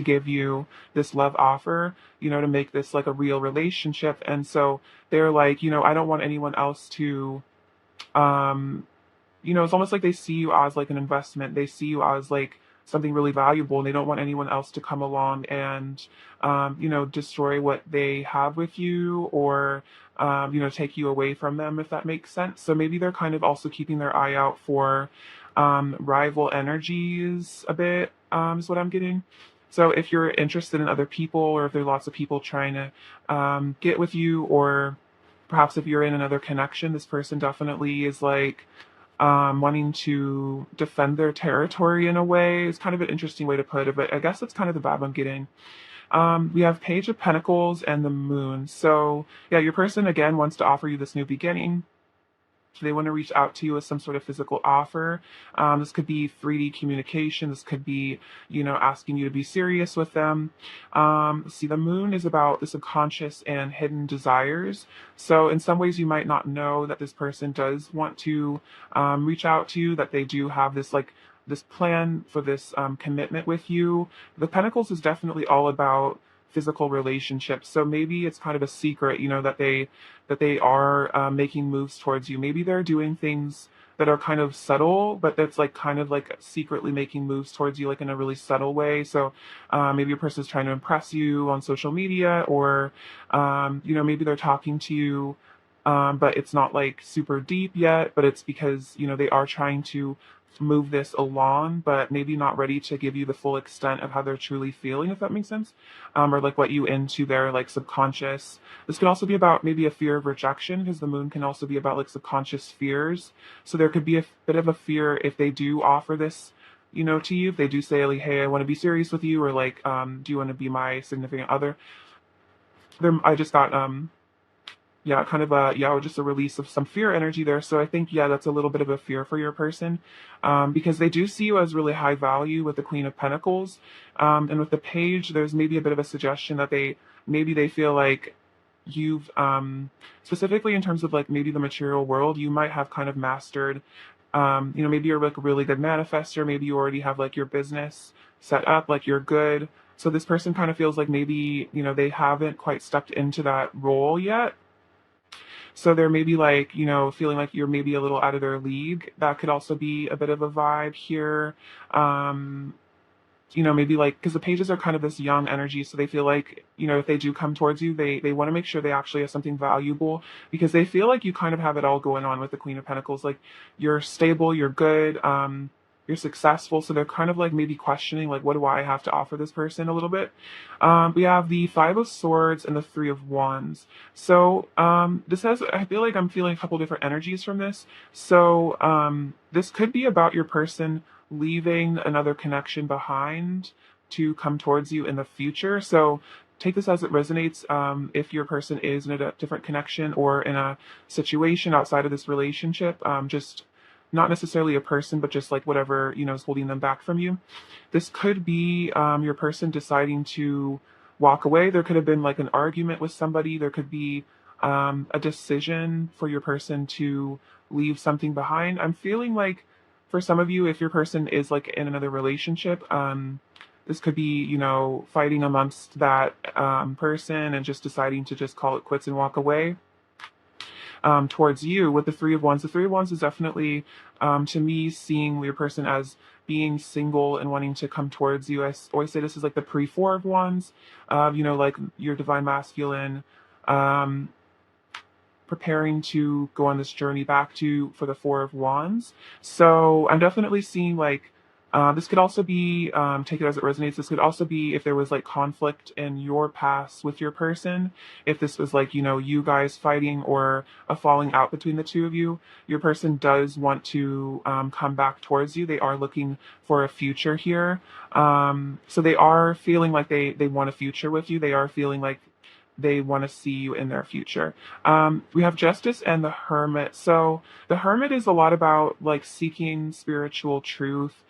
give you this love offer, to make this like a real relationship. And so they're like, I don't want anyone else to, um, it's almost like they see you as like an investment. They see you as like something really valuable, and they don't want anyone else to come along and, destroy what they have with you, or, take you away from them, if that makes sense. So maybe they're kind of also keeping their eye out for rival energies a bit, is what I'm getting. So if you're interested in other people, or if there are lots of people trying to get with you, or perhaps if you're in another connection, this person definitely is like wanting to defend their territory in a way. It's kind of an interesting way to put it, but I guess that's kind of the vibe I'm getting. We have Page of Pentacles and the Moon. So yeah, your person again wants to offer you this new beginning. They want to reach out to you with some sort of physical offer. This could be 3D communication. This could be, asking you to be serious with them. See, the moon is about the subconscious and hidden desires. So in some ways, you might not know that this person does want to reach out to you, that they do have this like this plan for this commitment with you. The Pentacles is definitely all about physical relationships. So maybe it's kind of a secret, that they are making moves towards you. Maybe they're doing things that are kind of subtle, but that's like kind of like secretly making moves towards you, like in a really subtle way. So maybe a person is trying to impress you on social media, or maybe they're talking to you, but it's not like super deep yet. But it's because they are trying to move this along, but maybe not ready to give you the full extent of how they're truly feeling, if that makes sense, or like what you into their like subconscious. This could also be about maybe a fear of rejection, because the moon can also be about like subconscious fears. So there could be a bit of a fear if they do offer this, to you. If they do say like, hey, I want to be serious with you, or like, do you want to be my significant other? I just got yeah, kind of just a release of some fear energy there. So I think, yeah, that's a little bit of a fear for your person, because they do see you as really high value with the Queen of Pentacles. And with the Page, there's maybe a bit of a suggestion that they feel like you've, specifically in terms of like maybe the material world, you might have kind of mastered, maybe you're like a really good manifester. Maybe you already have like your business set up, like you're good. So this person kind of feels like maybe, they haven't quite stepped into that role yet. So they're maybe like, feeling like you're maybe a little out of their league. That could also be a bit of a vibe here. Um, maybe like, because the Pages are kind of this young energy, so they feel like, if they do come towards you, they want to make sure they actually have something valuable, because they feel like you kind of have it all going on with the Queen of Pentacles. Like you're stable, you're good, you're successful. So they're kind of like maybe questioning, like, what do I have to offer this person a little bit? We have the Five of Swords and the Three of Wands. So this has, I feel like I'm feeling a couple different energies from this. So this could be about your person leaving another connection behind to come towards you in the future. So take this as it resonates. If your person is in a different connection or in a situation outside of this relationship, just not necessarily a person, but just like whatever, is holding them back from you. This could be your person deciding to walk away. There could have been like an argument with somebody. There could be a decision for your person to leave something behind. I'm feeling like for some of you, if your person is like in another relationship, this could be, fighting amongst that person and just deciding to just call it quits and walk away. Towards you with the Three of Wands. The Three of Wands is definitely, to me, seeing your person as being single and wanting to come towards you. I always say this is like the pre-Four of Wands, like your divine masculine, preparing to go on this journey back to for the Four of Wands. So I'm definitely seeing like this could also be, take it as it resonates. This could also be if there was like conflict in your past with your person. If this was like, you guys fighting or a falling out between the two of you, your person does want to come back towards you. They are looking for a future here. So they are feeling like they want a future with you. They are feeling like they want to see you in their future. We have Justice and the Hermit. So the Hermit is a lot about like seeking spiritual truth,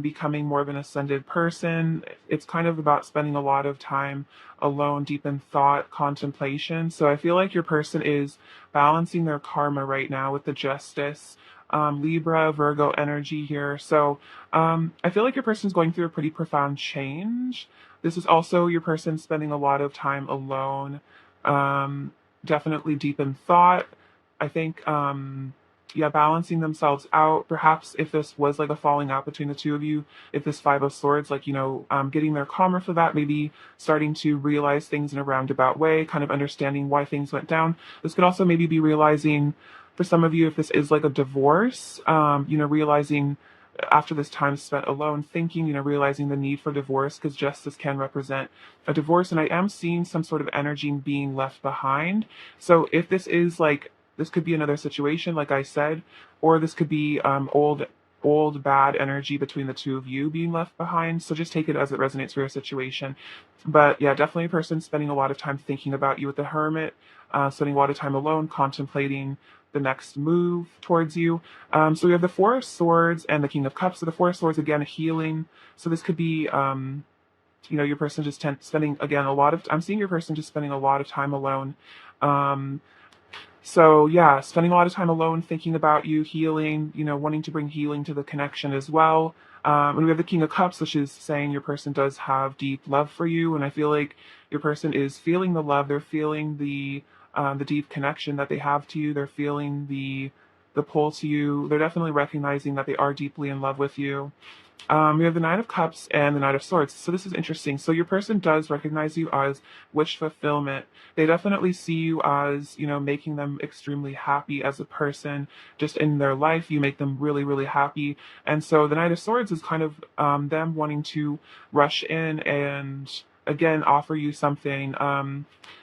becoming more of an ascended person. It's kind of about spending a lot of time alone, deep in thought, contemplation. So I feel like your person is balancing their karma right now with the Justice. Libra, Virgo energy here. So I feel like your person's going through a pretty profound change. This is also your person spending a lot of time alone, um, definitely deep in thought. I think, yeah, balancing themselves out. Perhaps if this was like a falling out between the two of you, if this Five of Swords, like, getting their calmer for that, maybe starting to realize things in a roundabout way, kind of understanding why things went down. This could also maybe be realizing for some of you, if this is like a divorce, realizing after this time spent alone thinking, realizing the need for divorce, because justice can represent a divorce. And I am seeing some sort of energy being left behind. So if this is like, this could be another situation, like I said, or this could be old bad energy between the two of you being left behind. So just take it as it resonates for your situation. But yeah, definitely a person spending a lot of time thinking about you with the Hermit, spending a lot of time alone, contemplating the next move towards you. So we have the Four of Swords and the King of Cups. So the Four of Swords, again, healing. So this could be, your person just spending, again, I'm seeing your person just spending a lot of time alone. Um, so yeah, spending a lot of time alone, thinking about you, healing, wanting to bring healing to the connection as well. And we have the King of Cups, which is saying your person does have deep love for you. And I feel like your person is feeling the love. They're feeling the deep connection that they have to you. They're feeling the pull to you. They're definitely recognizing that they are deeply in love with you. We have the Nine of Cups and the Knight of Swords. So this is interesting. So your person does recognize you as wish fulfillment. They definitely see you as, making them extremely happy as a person. Just in their life, you make them really, really happy. And so the Knight of Swords is kind of them wanting to rush in and, again, offer you something.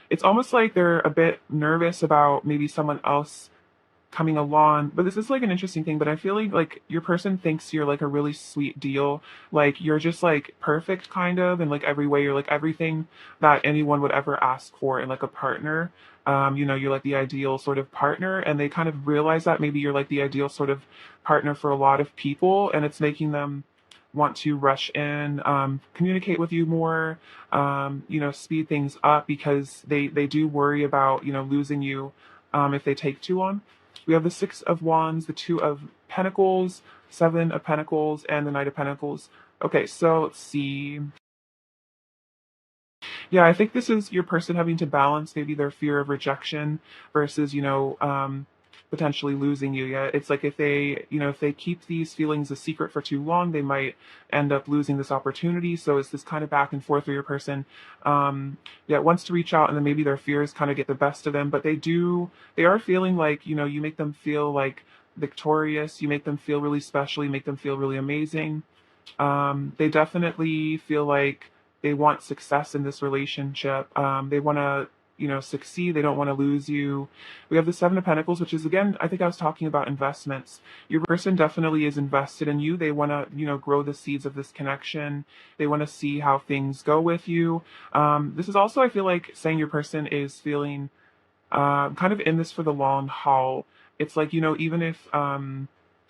It's almost like they're a bit nervous about maybe someone else coming along. But this is like an interesting thing, but I feel like your person thinks you're like a really sweet deal. Like you're just like perfect kind of in like every way. You're like everything that anyone would ever ask for in like a partner. You're like the ideal sort of partner, and they kind of realize that maybe you're like the ideal sort of partner for a lot of people, and it's making them want to rush in, communicate with you more, speed things up because they do worry about, losing you if they take too long. We have the Six of Wands, the Two of Pentacles, Seven of Pentacles, and the Knight of Pentacles. Okay, so let's see. Yeah, I think this is your person having to balance maybe their fear of rejection versus, potentially losing you. Yeah, it's like if they keep these feelings a secret for too long, they might end up losing this opportunity. So it's this kind of back and forth where your person, yeah, wants to reach out and then maybe their fears kind of get the best of them. But they are feeling like, you make them feel like victorious, you make them feel really special, you make them feel really amazing. They definitely feel like they want success in this relationship. They want to, succeed. They don't want to lose you. We have the Seven of Pentacles, which is, again, I think I was talking about investments. Your person definitely is invested in you. They want to, grow the seeds of this connection. They want to see how things go with you. This is also, I feel like, saying your person is feeling kind of in this for the long haul. It's like, even if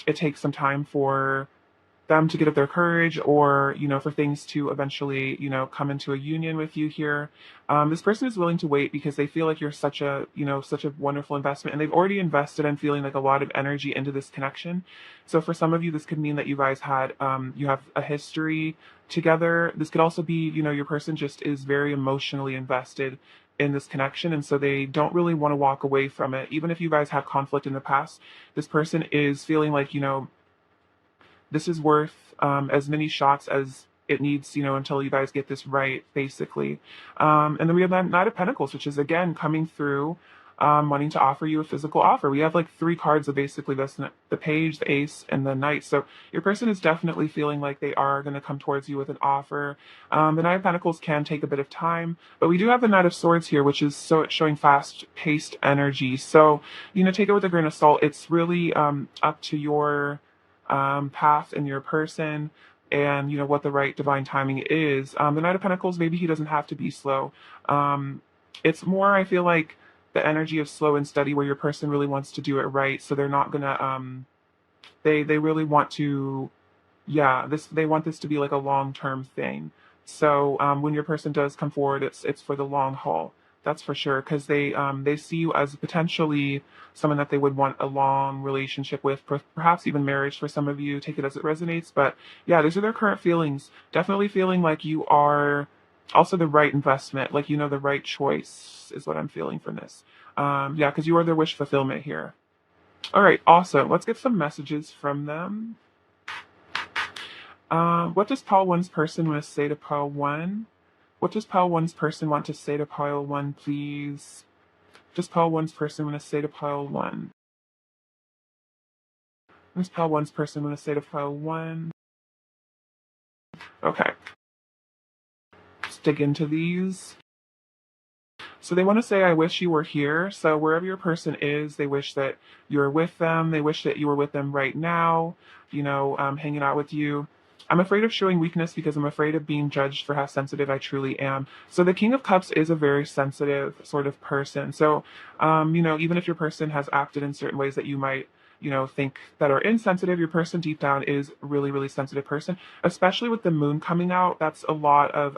it takes some time for them to get up their courage or for things to eventually come into a union with you here, this person is willing to wait because they feel like you're such a wonderful investment, and they've already invested and feeling like a lot of energy into this connection. So for some of you, this could mean that you guys had you have a history together. This could also be your person just is very emotionally invested in this connection, and so they don't really want to walk away from it. Even if you guys have conflict in the past, this person is feeling like this is worth as many shots as it needs, until you guys get this right, basically. And then we have that Knight of Pentacles, which is, again, coming through, wanting to offer you a physical offer. We have like three cards of basically this, the Page, the Ace, and the Knight. So your person is definitely feeling like they are going to come towards you with an offer. The Knight of Pentacles can take a bit of time, but we do have the Knight of Swords here, which is showing fast-paced energy. So, take it with a grain of salt. It's really up to your path and your person and what the right divine timing is. The Knight of Pentacles, maybe he doesn't have to be slow. It's more, I feel like, the energy of slow and steady where your person really wants to do it right, so they're not gonna they really want to, yeah, they want this to be like a long-term thing. So when your person does come forward, it's for the long haul. That's for sure, because they see you as potentially someone that they would want a long relationship with, perhaps even marriage for some of you. Take it as it resonates. But yeah, these are their current feelings. Definitely feeling like you are Also the right investment, like, the right choice is what I'm feeling from this. Yeah, because you are their wish fulfillment here. All right, awesome. Let's get some messages from them. What does pile one's person want to say to pile one? What does pile one's person want to say to pile one, please? Does pile one's person want to say to pile one? What does pile one's person want to say to pile one? Okay, let's dig into these. So they want to say, I wish you were here. So wherever your person is, they wish that you're with them. They wish that you were with them right now, hanging out with you. I'm afraid of showing weakness because I'm afraid of being judged for how sensitive I truly am. So the King of Cups is a very sensitive sort of person. So, even if your person has acted in certain ways that you might, think that are insensitive, your person deep down is a really, really sensitive person, especially with the moon coming out. That's a lot of,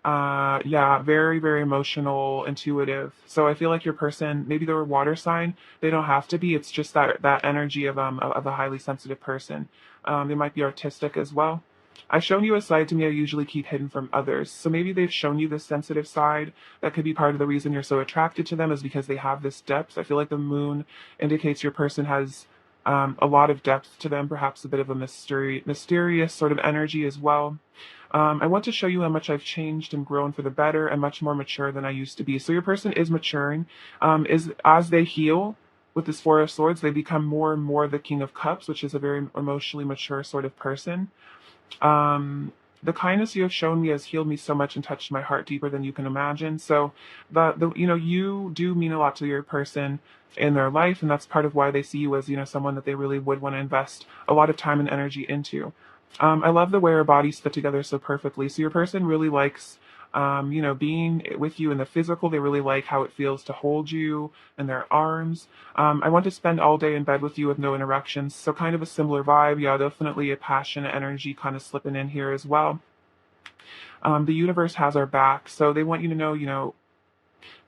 yeah, very, very emotional, intuitive. So I feel like your person, maybe they're a water sign. They don't have to be. It's just that energy of a highly sensitive person. They might be artistic as well. I've shown you a side to me I usually keep hidden from others. So maybe they've shown you this sensitive side. That could be part of the reason you're so attracted to them, is because they have this depth. I feel like the moon indicates your person has a lot of depth to them, perhaps a bit of a mysterious sort of energy as well. I want to show you how much I've changed and grown for the better and much more mature than I used to be. So your person is maturing. Is as they heal with this Four of Swords, they become more and more the King of Cups, which is a very emotionally mature sort of person. The kindness you have shown me has healed me so much and touched my heart deeper than you can imagine. So you do mean a lot to your person in their life, and that's part of why they see you as, someone that they really would want to invest a lot of time and energy into. I love the way our bodies fit together so perfectly. So your person really likes, being with you in the physical. They really like how it feels to hold you in their arms. I want to spend all day in bed with you with no interruptions. So kind of a similar vibe. Yeah, definitely a passionate energy kind of slipping in here as well. The universe has our back. So they want you to know,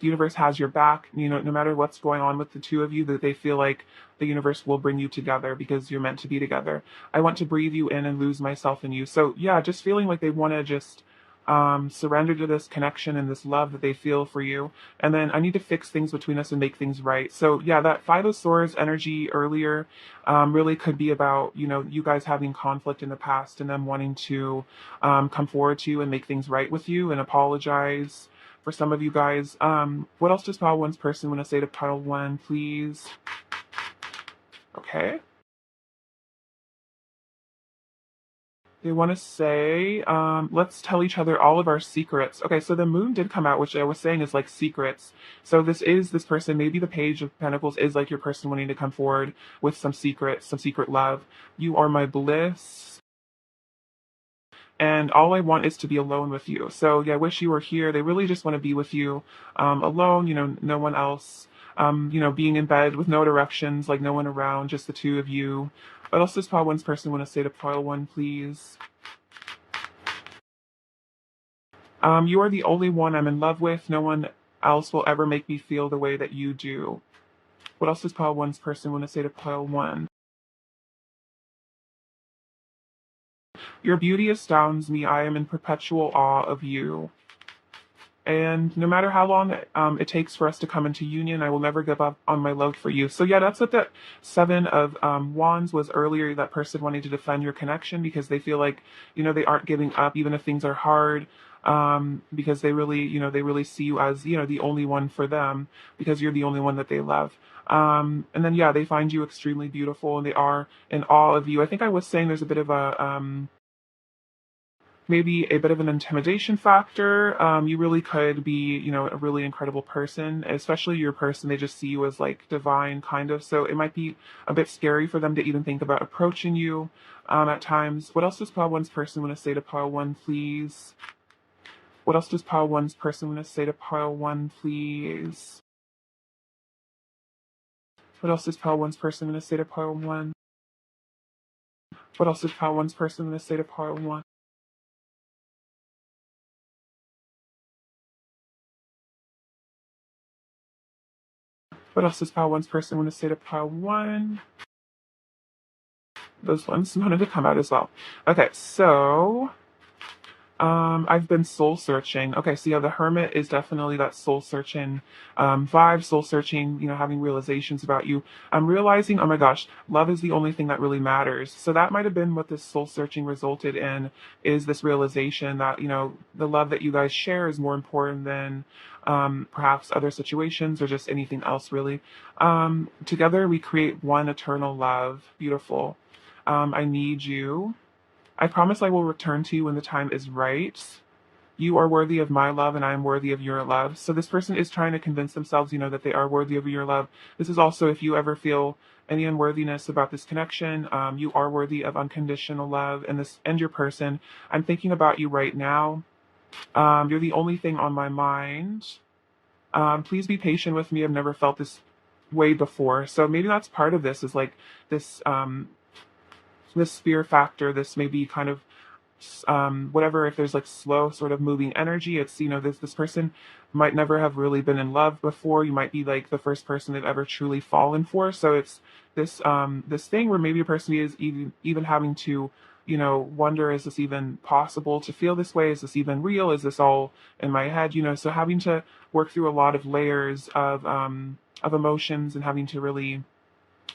the universe has your back, no matter what's going on with the two of you, that they feel like the universe will bring you together because you're meant to be together. I want to breathe you in and lose myself in you. So yeah, just feeling like they want to just surrender to this connection and this love that they feel for you. And then I need to fix things between us and make things right. So yeah, that Five of Swords energy earlier really could be about, you guys having conflict in the past and them wanting to come forward to you and make things right with you and apologize for some of you guys. What else does pile one's person want to say to pile one, please? Okay. They want to say, let's tell each other all of our secrets. Okay, so the moon did come out, which I was saying is like secrets. So this person, maybe the Page of Pentacles is like your person wanting to come forward with some secrets, some secret love. You are my bliss, and all I want is to be alone with you. So yeah, I wish you were here. They really just want to be with you, alone. No one else. Being in bed with no interruptions, like no one around, just the two of you. What else does pile one's person want to say to pile one, please? You are the only one I'm in love with. No one else will ever make me feel the way that you do. What else does pile one's person want to say to pile one? Your beauty astounds me. I am in perpetual awe of you. And no matter how long it takes for us to come into union, I will never give up on my love for you. So yeah, that's what that Seven of Wands was earlier. That person wanting to defend your connection because they feel like, they aren't giving up even if things are hard. Because they really see you as, the only one for them because you're the only one that they love. And then yeah, they find you extremely beautiful and they are in awe of you. I think I was saying there's a bit of a maybe a bit of an intimidation factor. You really could be, a really incredible person, especially your person. They just see you as like divine, kind of. So it might be a bit scary for them to even think about approaching you at times. What else does pile one's person want to say to pile one, please? What else does pile one's person want to say to pile one, please? What else does pile one's person want to say to pile one? What else does pile one's person want to say to pile one? What else does pile one's person want to say to pile one? Those ones wanted to come out as well. Okay, so I've been soul searching. Okay, so yeah, the hermit is definitely that soul searching vibe, soul searching, having realizations about you. I'm realizing, oh my gosh, love is the only thing that really matters. So that might have been what this soul searching resulted in, is this realization that, the love that you guys share is more important than perhaps other situations or just anything else, really. Together we create one eternal love. Beautiful. I need you. I promise I will return to you when the time is right. You are worthy of my love and I am worthy of your love. So this person is trying to convince themselves, that they are worthy of your love. This is also, if you ever feel any unworthiness about this connection, you are worthy of unconditional love and your person. I'm thinking about you right now. You're the only thing on my mind. Please be patient with me. I've never felt this way before. So maybe that's part of this, is like this, this fear factor, this maybe kind of whatever, if there's like slow sort of moving energy, it's, this person might never have really been in love before. You might be like the first person they've ever truly fallen for. So it's this thing where maybe a person is even having to, wonder, is this even possible to feel this way? Is this even real? Is this all in my head? So having to work through a lot of layers of emotions, and having to really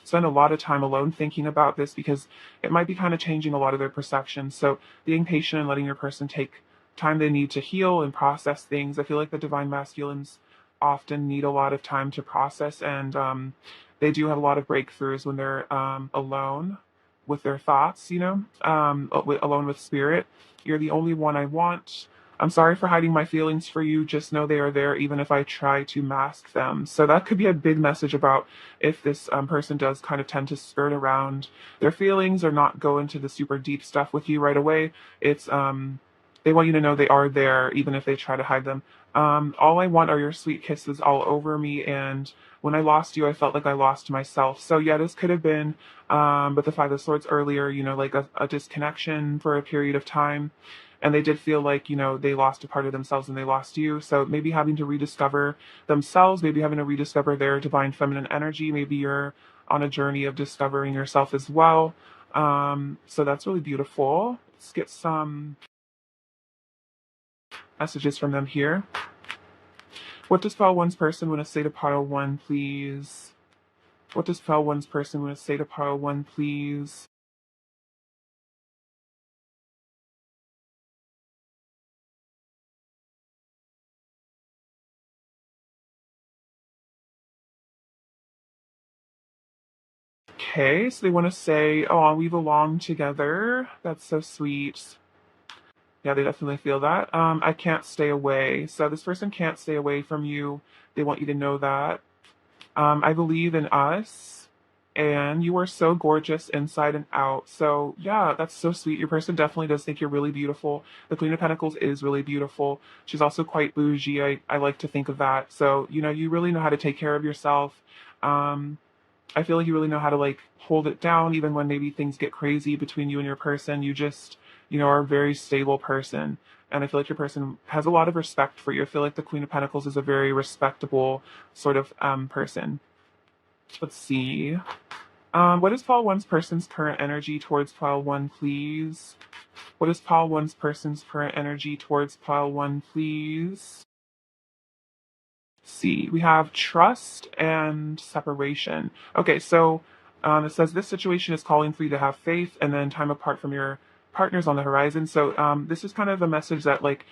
spend a lot of time alone thinking about this, because it might be kind of changing a lot of their perceptions. So being patient and letting your person take time they need to heal and process things. I feel like the divine masculines often need a lot of time to process, and they do have a lot of breakthroughs when they're alone with their thoughts, alone with spirit. You're the only one I want. I'm sorry for hiding my feelings for you. Just know they are there, even if I try to mask them. So that could be a big message about if this person does kind of tend to skirt around their feelings or not go into the super deep stuff with you right away. It's they want you to know they are there, even if they try to hide them. All I want are your sweet kisses all over me, and when I lost you, I felt like I lost myself. So yeah, this could have been, but the Five of Swords earlier, like a disconnection for a period of time. And they did feel like, they lost a part of themselves and they lost you. So maybe having to rediscover themselves, maybe having to rediscover their divine feminine energy. Maybe you're on a journey of discovering yourself as well. So that's really beautiful. Let's get some messages from them here. What does Pile One's person want to say to Pile One, please? What does Pile One's person want to say to Pile One, please? Okay, so they want to say, oh, we belong together. That's so sweet. Yeah, they definitely feel that. I can't stay away. So this person can't stay away from you. They want you to know that. I believe in us, and you are so gorgeous inside and out. So yeah, that's so sweet. Your person definitely does think you're really beautiful. The Queen of Pentacles is really beautiful. She's also quite bougie. I like to think of that. So, you really know how to take care of yourself. Um, I feel like you really know how to like hold it down, even when maybe things get crazy between you and your person. You just, are a very stable person. And I feel like your person has a lot of respect for you. I feel like the Queen of Pentacles is a very respectable sort of person. Let's see. What is Paul One's person's current energy towards Paul One, please? What is Paul One's person's current energy towards Paul One, please? See, we have trust and separation. Okay, so it says this situation is calling for you to have faith and then time apart from your partners on the horizon. So this is kind of a message that, like,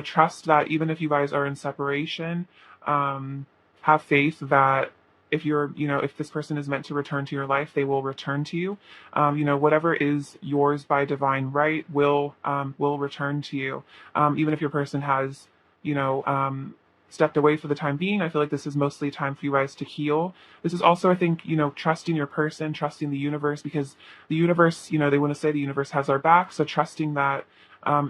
trust that even if you guys are in separation, have faith that if if this person is meant to return to your life, they will return to you. Whatever is yours by divine right will return to you. Even if your person has, you know, um, stepped away for the time being. I feel like this is mostly time for you guys to heal. This is also, I think, trusting your person, trusting the universe, because the universe, they want to say the universe has our back. So trusting that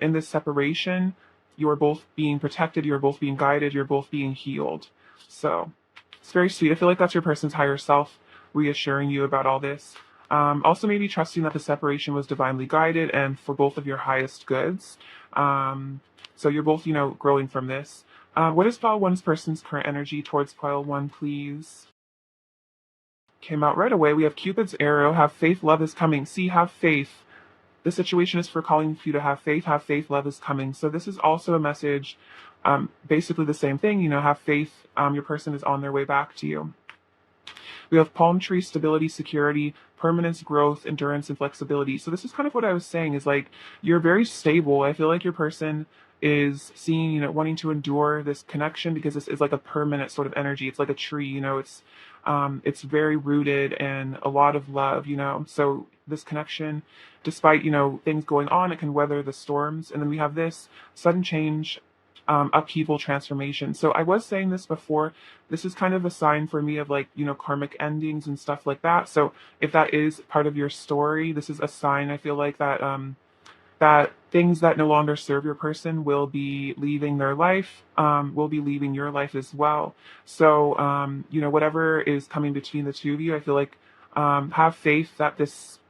in this separation, you are both being protected, you're both being guided, you're both being healed. So it's very sweet. I feel like that's your person's higher self reassuring you about all this. Also, maybe trusting that the separation was divinely guided and for both of your highest goods. So you're both, growing from this. What is Pile One's person's current energy towards Pile One, please? Came out right away. We have Cupid's arrow. Have faith. Love is coming. See, have faith. the situation is for calling for you to have faith, love is coming. So this is also a message, basically the same thing, have faith, your person is on their way back to you. We have palm tree, stability, security, permanence, growth, endurance, and flexibility. So this is kind of what I was saying is like, you're very stable. I feel like your person is seeing, wanting to endure this connection because this is like a permanent sort of energy. It's like a tree, it's very rooted in a lot of love, So this connection, despite, things going on, it can weather the storms. And then we have this sudden change, upheaval, transformation. So I was saying this before, this is kind of a sign for me of like, karmic endings and stuff like that. So if that is part of your story, this is a sign, I feel like, that things that no longer serve your person will be leaving their life, will be leaving your life as well. So, whatever is coming between the two of you, I feel like, have faith that this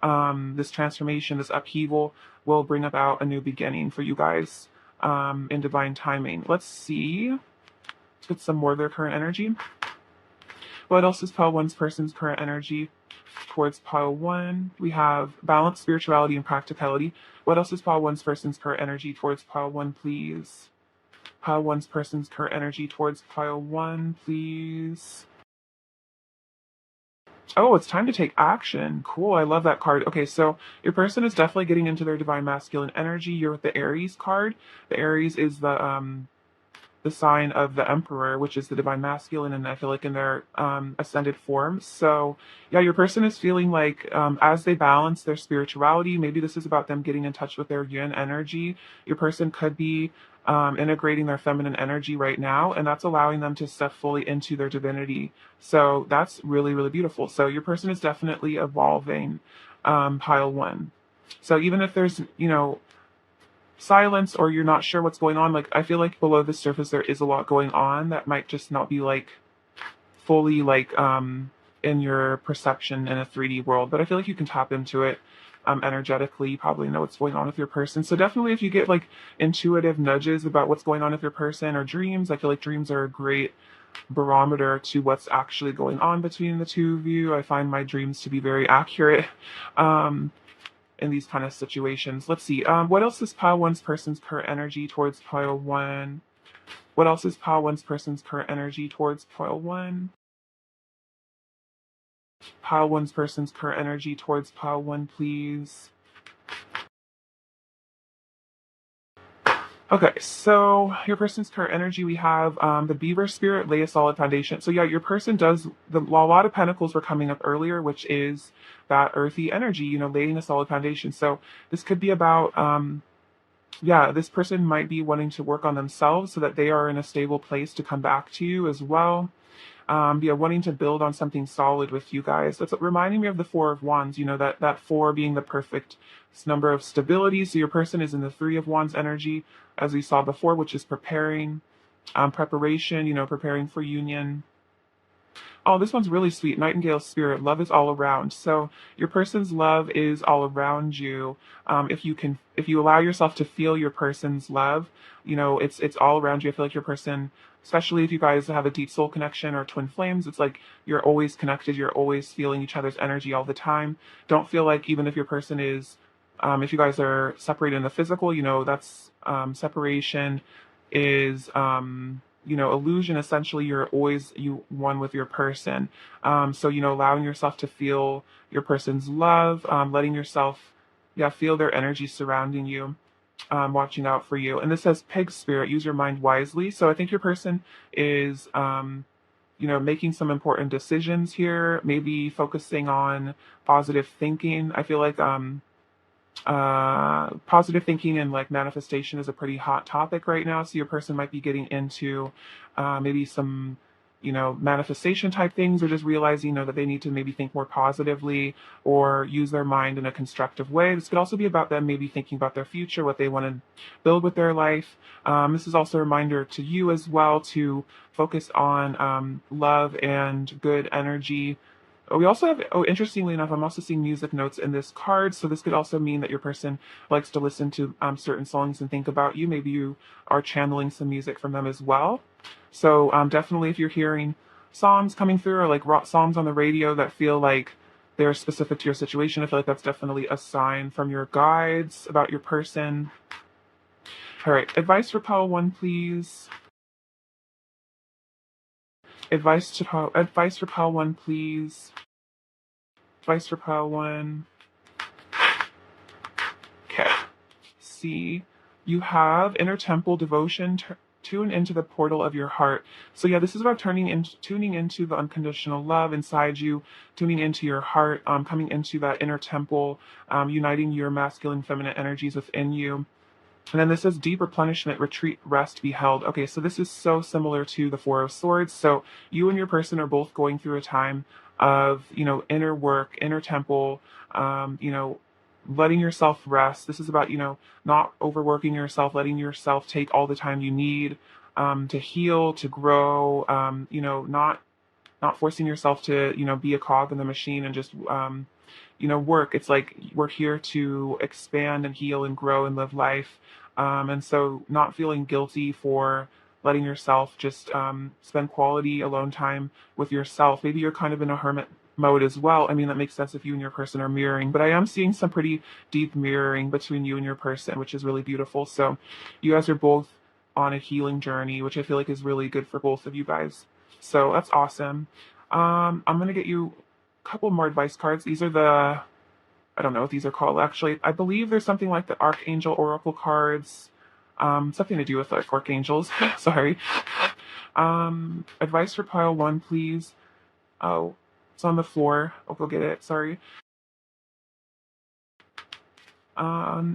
transformation, this upheaval will bring about a new beginning for you guys, in divine timing. Let's see. Let's get some more of their current energy. What else is pile one's person's current energy towards pile one? We have balance, spirituality, and practicality. What else is pile one's person's current energy towards pile one, please? Pile one's person's current energy towards pile one, please. Oh, it's time to take action. Cool. I love that card. Okay, so your person is definitely getting into their divine masculine energy. You're with the Aries card. The Aries is the sign of the Emperor, which is the divine masculine, and I feel like in their ascended form. So yeah, your person is feeling like, as they balance their spirituality, maybe this is about them getting in touch with their yin energy. Your person could be integrating their feminine energy right now, and that's allowing them to step fully into their divinity. So that's really, really beautiful. So your person is definitely evolving, pile one. So even if there's, silence or you're not sure what's going on, like I feel like below the surface there is a lot going on that might just not be like fully like in your perception in a 3D world, but I feel like you can tap into it energetically. You probably know what's going on with your person. So definitely if you get like intuitive nudges about what's going on with your person or dreams, I feel like dreams are a great barometer to what's actually going on between the two of you. I find my dreams to be very accurate. In these kind of situations. Let's see. What else is pile one's person's current energy towards pile one? What else is pile one's person's current energy towards pile one? Pile one's person's current energy towards pile one, please. Okay, so your person's current energy, we have the Beaver Spirit, lay a solid foundation. So yeah, your person does, a lot of pentacles were coming up earlier, which is that earthy energy, laying a solid foundation. So this could be about, yeah, this person might be wanting to work on themselves so that they are in a stable place to come back to you as well. Yeah, wanting to build on something solid with you guys. That's reminding me of the Four of Wands, that four being the perfect number of stability. So your person is in the Three of Wands energy, as we saw before, which is preparing, preparation, preparing for union. Oh, this one's really sweet. Nightingale spirit, love is all around. So your person's love is all around you. If you allow yourself to feel your person's love, it's all around you. I feel like your person, especially if you guys have a deep soul connection or twin flames, it's like you're always connected. You're always feeling each other's energy all the time. Don't feel like even if your person is, if you guys are separated in the physical, that's separation is, illusion. Essentially, you're always one with your person. So, allowing yourself to feel your person's love, letting yourself, yeah, feel their energy surrounding you, watching out for you. And this says pig spirit, use your mind wisely. So I think your person is, making some important decisions here, maybe focusing on positive thinking. I feel like, positive thinking and like manifestation is a pretty hot topic right now. So your person might be getting into maybe some, manifestation type things, or just realizing, that they need to maybe think more positively or use their mind in a constructive way. This could also be about them maybe thinking about their future, what they want to build with their life. This is also a reminder to you as well to focus on love and good energy. We also have, interestingly enough, I'm also seeing music notes in this card. So this could also mean that your person likes to listen to certain songs and think about you. Maybe you are channeling some music from them as well. So definitely if you're hearing songs coming through or like songs on the radio that feel like they're specific to your situation. I feel like that's definitely a sign from your guides about your person. All right, advice for pile 1, please. Advice for pile 1, please. Advice for pile 1. Okay. See, you have inner temple devotion. Tune into the portal of your heart. So yeah, this is about tuning into the unconditional love inside you, tuning into your heart, coming into that inner temple, uniting your masculine, feminine energies within you. And then this says deep replenishment, retreat, rest, be held. Okay, so this is so similar to the Four of Swords. So you and your person are both going through a time of, inner work, inner temple, letting yourself rest. This is about, not overworking yourself, letting yourself take all the time you need to heal, to grow, not forcing yourself to, be a cog in the machine and just, work. It's like we're here to expand and heal and grow and live life. And so not feeling guilty for letting yourself just spend quality alone time with yourself. Maybe you're kind of in a hermit mode as well. I mean, that makes sense if you and your person are mirroring, but I am seeing some pretty deep mirroring between you and your person, which is really beautiful. So you guys are both on a healing journey, which I feel like is really good for both of you guys. So that's awesome. I'm going to get you a couple more advice cards. These are I don't know what these are called actually. I believe there's something like the Archangel Oracle cards, something to do with like archangels. Sorry. Advice for pile 1, please. Oh, it's on the floor. I'll go get it. Sorry. Um,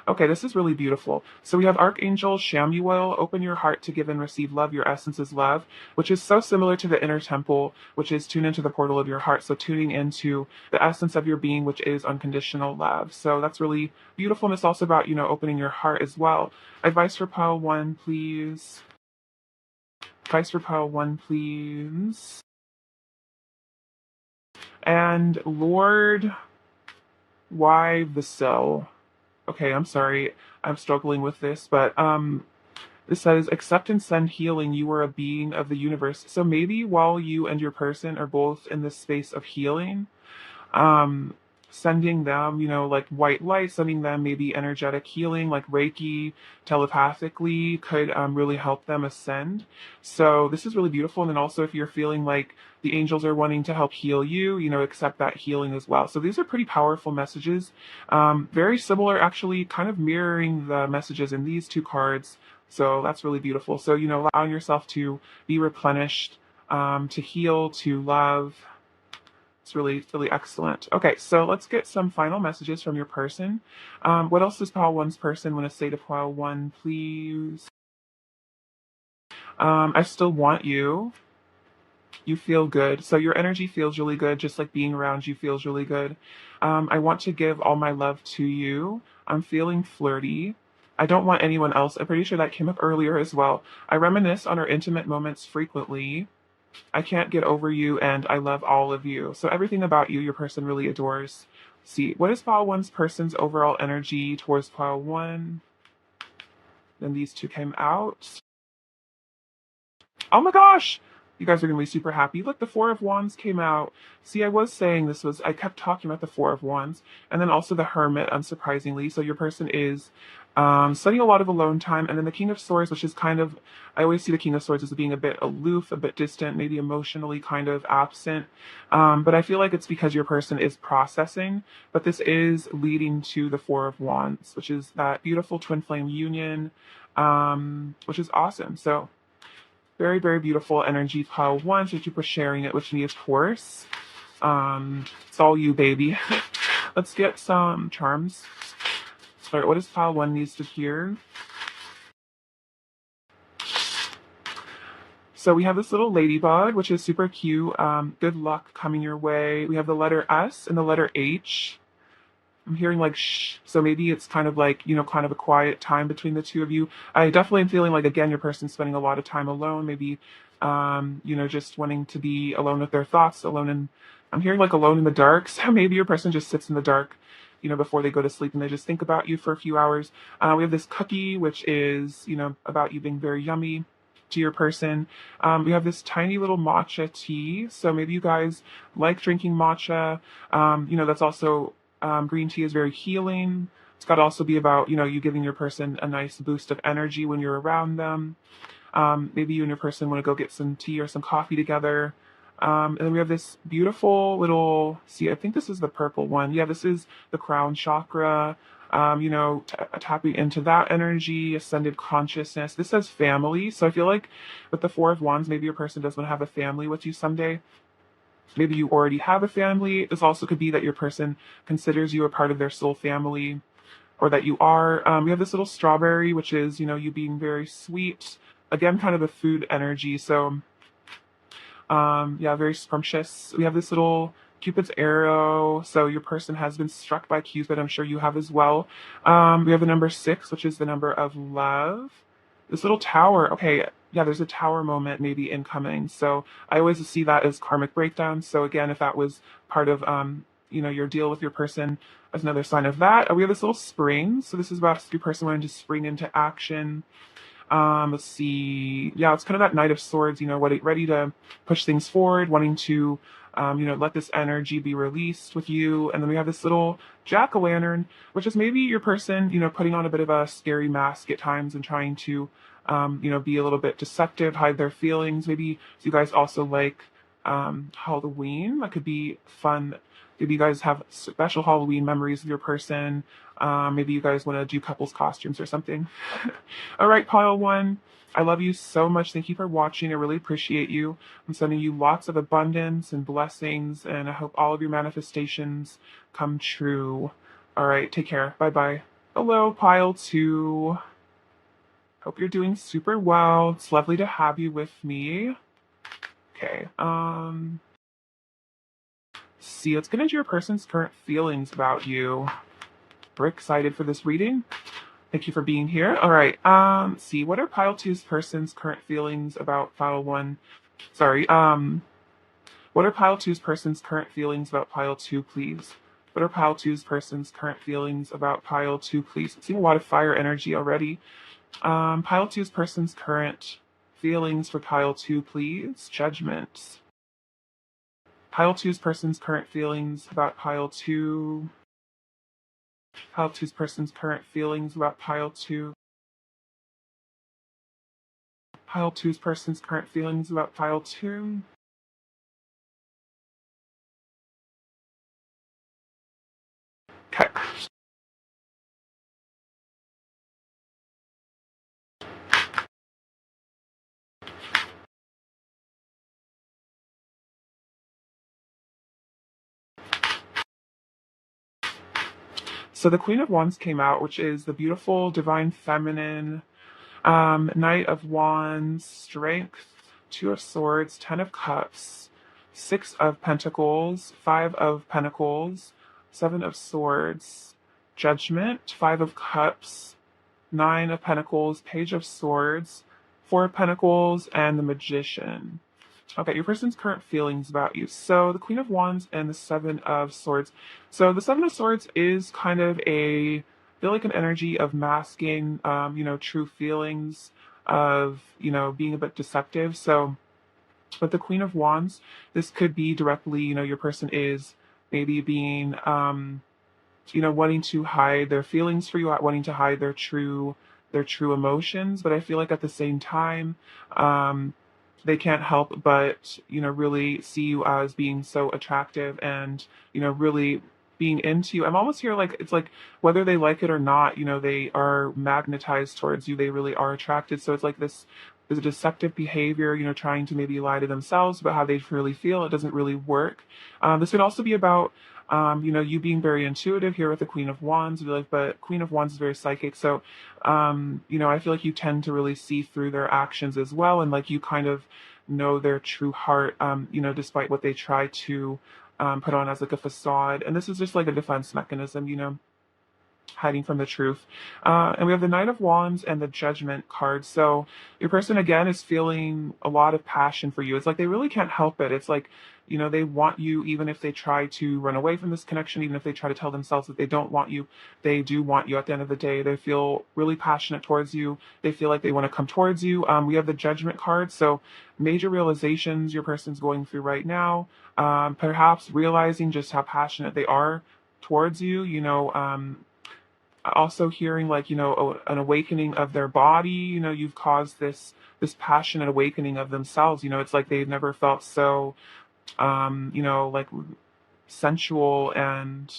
Okay, this is really beautiful. So we have Archangel Shamuel, open your heart to give and receive love. Your essence is love, which is so similar to the inner temple, which is tune into the portal of your heart. So tuning into the essence of your being, which is unconditional love. So that's really beautiful. And it's also about, opening your heart as well. Advice for pile 1, please. Advice for pile 1, please. And Lord, why the cell? Okay, I'm sorry. I'm struggling with this, but this says accept and send healing. You are a being of the universe. So maybe while you and your person are both in this space of healing, um sending them, like white light, sending them maybe energetic healing like Reiki telepathically could really help them ascend. So this is really beautiful. And then also if you're feeling like the angels are wanting to help heal you, accept that healing as well. So these are pretty powerful messages, very similar, actually kind of mirroring the messages in these two cards. So that's really beautiful. So allowing yourself to be replenished, to heal, to love. It's really, really excellent. Okay, so let's get some final messages from your person. What else does pile 1's person want to say to pile 1, please? I still want you. You feel good. So your energy feels really good, just like being around you feels really good. I want to give all my love to you. I'm feeling flirty. I don't want anyone else. I'm pretty sure that came up earlier as well. I reminisce on our intimate moments frequently. I can't get over you, and I love all of you. So everything about you, your person really adores. See, what is pile 1's person's overall energy towards pile 1? Then these two came out. Oh my gosh! You guys are going to be super happy. Look, the Four of Wands came out. See, I was saying I kept talking about the Four of Wands. And then also the Hermit, unsurprisingly. So your person is spending a lot of alone time. And then the King of Swords, which is kind of, I always see the King of Swords as being a bit aloof, a bit distant, maybe emotionally kind of absent. But I feel like it's because your person is processing. But this is leading to the Four of Wands, which is that beautiful twin flame union, which is awesome. So very, very beautiful energy pile 1. Thank you for sharing it with me, of course. It's all you, baby. Let's get some charms. Sorry, what does pile 1 needs to hear? So we have this little ladybug, which is super cute. Good luck coming your way. We have the letter S and the letter H. I'm hearing like shh, so maybe it's kind of like, kind of a quiet time between the two of you. I definitely am feeling like, again, your person's spending a lot of time alone, maybe, just wanting to be alone with their thoughts, I'm hearing like alone in the dark. So maybe your person just sits in the dark, before they go to sleep and they just think about you for a few hours. We have this cookie, which is, about you being very yummy. to your person. We have this tiny little matcha tea. So maybe you guys like drinking matcha. That's also green tea is very healing. It's got to also be about, you giving your person a nice boost of energy when you're around them. Maybe you and your person want to go get some tea or some coffee together. And then we have this beautiful little, see, I think this is the purple one. Yeah, this is the crown chakra. Tapping into that energy, ascended consciousness. This says family. So I feel like with the Four of Wands, maybe your person does want to have a family with you someday. Maybe you already have a family. This also could be that your person considers you a part of their soul family, or that you are. We have this little strawberry, which is, you being very sweet. Again, kind of a food energy. So, yeah, very scrumptious. We have this little Cupid's arrow. So your person has been struck by Cupid. I'm sure you have as well. We have the number 6, which is the number of love. This little tower. Okay, yeah, there's a tower moment maybe incoming. So I always see that as karmic breakdown. So again, if that was part of, your deal with your person, as another sign of that. We have this little spring. So this is about your person wanting to spring into action. Let's see. Yeah, it's kind of that Knight of Swords, ready to push things forward, wanting to, let this energy be released with you. And then we have this little jack-o'-lantern, which is maybe your person, putting on a bit of a scary mask at times and trying to, be a little bit deceptive, hide their feelings. Maybe you guys also like Halloween. That could be fun. Maybe you guys have special Halloween memories with your person. Maybe you guys want to do couples costumes or something. All right, pile 1. I love you so much. Thank you for watching. I really appreciate you. I'm sending you lots of abundance and blessings, and I hope all of your manifestations come true. All right, take care. Bye-bye. Hello, pile 2. Hope you're doing super well. It's lovely to have you with me. Okay, see, let's get into your person's current feelings about you. We're excited for this reading. Thank you for being here. All right. See, what are pile 2's person's current feelings about pile 1? Sorry. What are pile 2's person's current feelings about pile 2, please? What are pile 2's person's current feelings about pile 2, please? I'm seeing a lot of fire energy already. Pile 2's person's current feelings for pile 2, please. Judgment. Pile 2's person's current feelings about pile 2. Pile 2's person's current feelings about pile 2. Pile 2's person's current feelings about pile 2. Okay. So the Queen of Wands came out, which is the beautiful divine feminine, Knight of Wands, Strength, Two of Swords, Ten of Cups, Six of Pentacles, Five of Pentacles, Seven of Swords, Judgment, Five of Cups, Nine of Pentacles, Page of Swords, Four of Pentacles, and the Magician. Okay, your person's current feelings about you. So the Queen of Wands and the Seven of Swords. So the Seven of Swords is kind of I feel like an energy of masking, true feelings, of, being a bit deceptive. So with the Queen of Wands, this could be directly, your person is maybe being, wanting to hide their feelings for you, wanting to hide their true emotions. But I feel like at the same time, they can't help but, really see you as being so attractive and, really being into you. I'm almost here like, it's like whether they like it or not, they are magnetized towards you. They really are attracted. So it's like this deceptive behavior, trying to maybe lie to themselves about how they really feel. It doesn't really work. This could also be about, you being very intuitive here with the Queen of Wands. But Queen of Wands is very psychic. So, I feel like you tend to really see through their actions as well. And like you kind of know their true heart, despite what they try to put on as like a facade. And this is just like a defense mechanism, hiding from the truth. And we have the Knight of Wands and the Judgment card. So your person again is feeling a lot of passion for you. It's like they really can't help it. It's like, they want you even if they try to run away from this connection, even if they try to tell themselves that they don't want you, they do want you at the end of the day. They feel really passionate towards you. They feel like they want to come towards you. We have the Judgment card. So major realizations your person's going through right now, perhaps realizing just how passionate they are towards you, also hearing like an awakening of their body. You've caused this passionate awakening of themselves. It's like they've never felt so like sensual and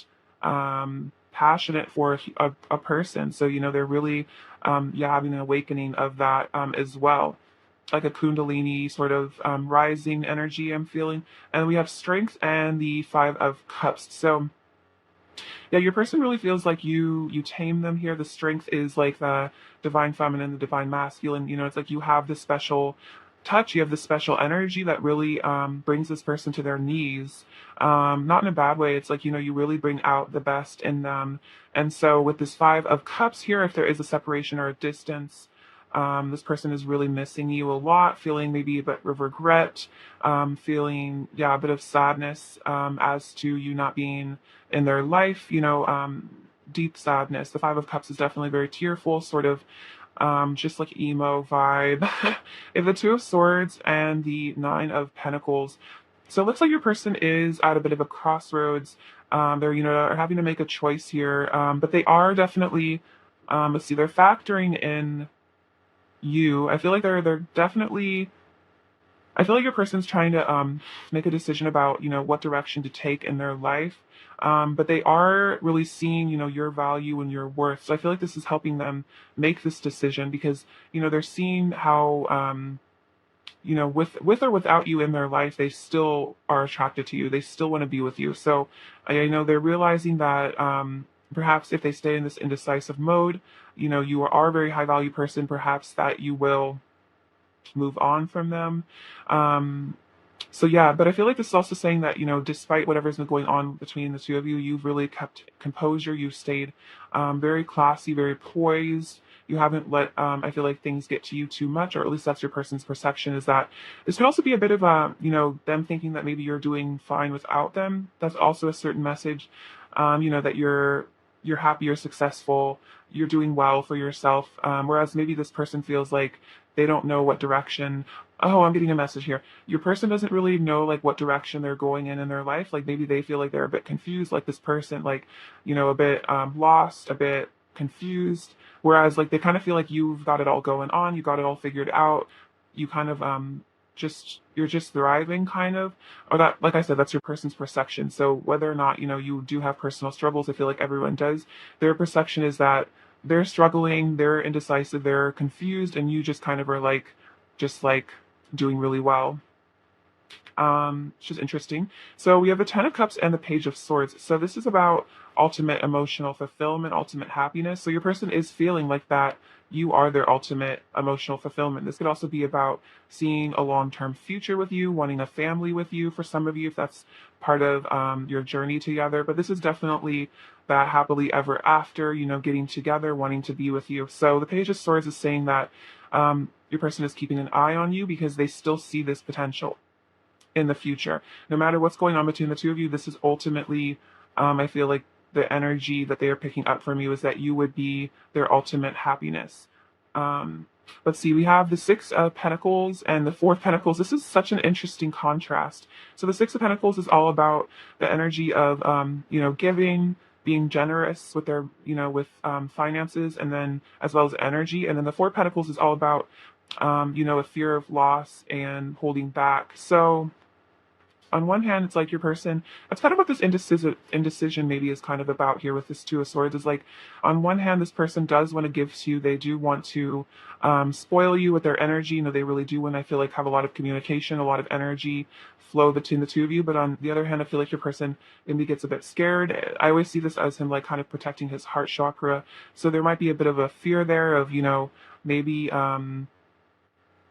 passionate for a person. So they're really having an awakening of that as well, like a kundalini sort of rising energy I'm feeling. And we have strength and the Five of Cups. So yeah, your person really feels like you tame them here. The strength is like the divine feminine, the divine masculine. It's like you have this special touch, you have this special energy that really brings this person to their knees. Not in a bad way. It's like, you really bring out the best in them. And so with this Five of Cups here, if there is a separation or a distance, this person is really missing you a lot, feeling maybe a bit of regret, feeling, a bit of sadness as to you not being in their life, deep sadness. The Five of Cups is definitely very tearful, sort of just like emo vibe. If the Two of Swords and the Nine of Pentacles. So it looks like your person is at a bit of a crossroads. They're, are having to make a choice here, but they are definitely, let's see, they're factoring in you. I feel like they're definitely. I feel like your person's trying to make a decision about what direction to take in their life, but they are really seeing your value and your worth. So I feel like this is helping them make this decision because they're seeing how with or without you in their life, they still are attracted to you. They still want to be with you. So I know they're realizing that perhaps if they stay in this indecisive mode, you are a very high value person, perhaps that you will move on from them. So yeah, but I feel like this is also saying that, despite whatever's been going on between the two of you, you've really kept composure. You've stayed very classy, very poised. You haven't let, I feel like, things get to you too much, or at least that's your person's perception, is that this could also be a bit of them thinking that maybe you're doing fine without them. That's also a certain message, that you're happy, you're successful, you're doing well for yourself. Whereas maybe this person feels like they don't know what direction. Oh, I'm getting a message here. Your person doesn't really know like what direction they're going in their life. Like maybe they feel like they're a bit confused, like this person, like, a bit lost, a bit confused. Whereas like they kind of feel like you've got it all going on, you got it all figured out. You kind of you're just thriving kind of, or that, like I said, that's your person's perception. So whether or not you do have personal struggles, I feel like everyone does. Their perception is that they're struggling, they're indecisive, they're confused, and you just kind of are like just like doing really well. Which is interesting. So we have the Ten of Cups and the Page of Swords. So this is about ultimate emotional fulfillment, ultimate happiness. So your person is feeling like that you are their ultimate emotional fulfillment. This could also be about seeing a long-term future with you, wanting a family with you for some of you, if that's part of your journey together. But this is definitely that happily ever after, getting together, wanting to be with you. So the Page of Swords is saying that your person is keeping an eye on you because they still see this potential in the future. No matter what's going on between the two of you, this is ultimately, I feel like the energy that they are picking up from you is that you would be their ultimate happiness. Let's see, we have the Six of Pentacles and the Four of Pentacles. This is such an interesting contrast. So the Six of Pentacles is all about the energy of, giving, being generous with their, with finances, and then as well as energy. And then the Four of Pentacles is all about, a fear of loss and holding back. So on one hand, it's like your person, that's kind of what this indecision maybe is kind of about here with this Two of Swords, is like, on one hand, this person does want to give to you. They do want to spoil you with their energy. They really do want, I feel like, have a lot of communication, a lot of energy flow between the two of you. But on the other hand, I feel like your person maybe gets a bit scared. I always see this as him like kind of protecting his heart chakra. So there might be a bit of a fear there of, maybe,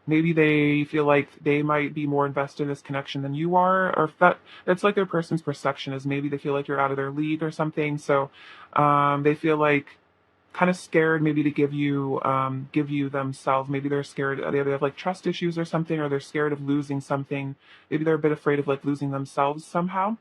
maybe they feel like they might be more invested in this connection than you are, or if that's like their person's perception is maybe they feel like you're out of their league or something. So they feel like kind of scared maybe to give you themselves. Maybe they're scared, they have like trust issues or something, or they're scared of losing something. Maybe they're a bit afraid of like losing themselves somehow.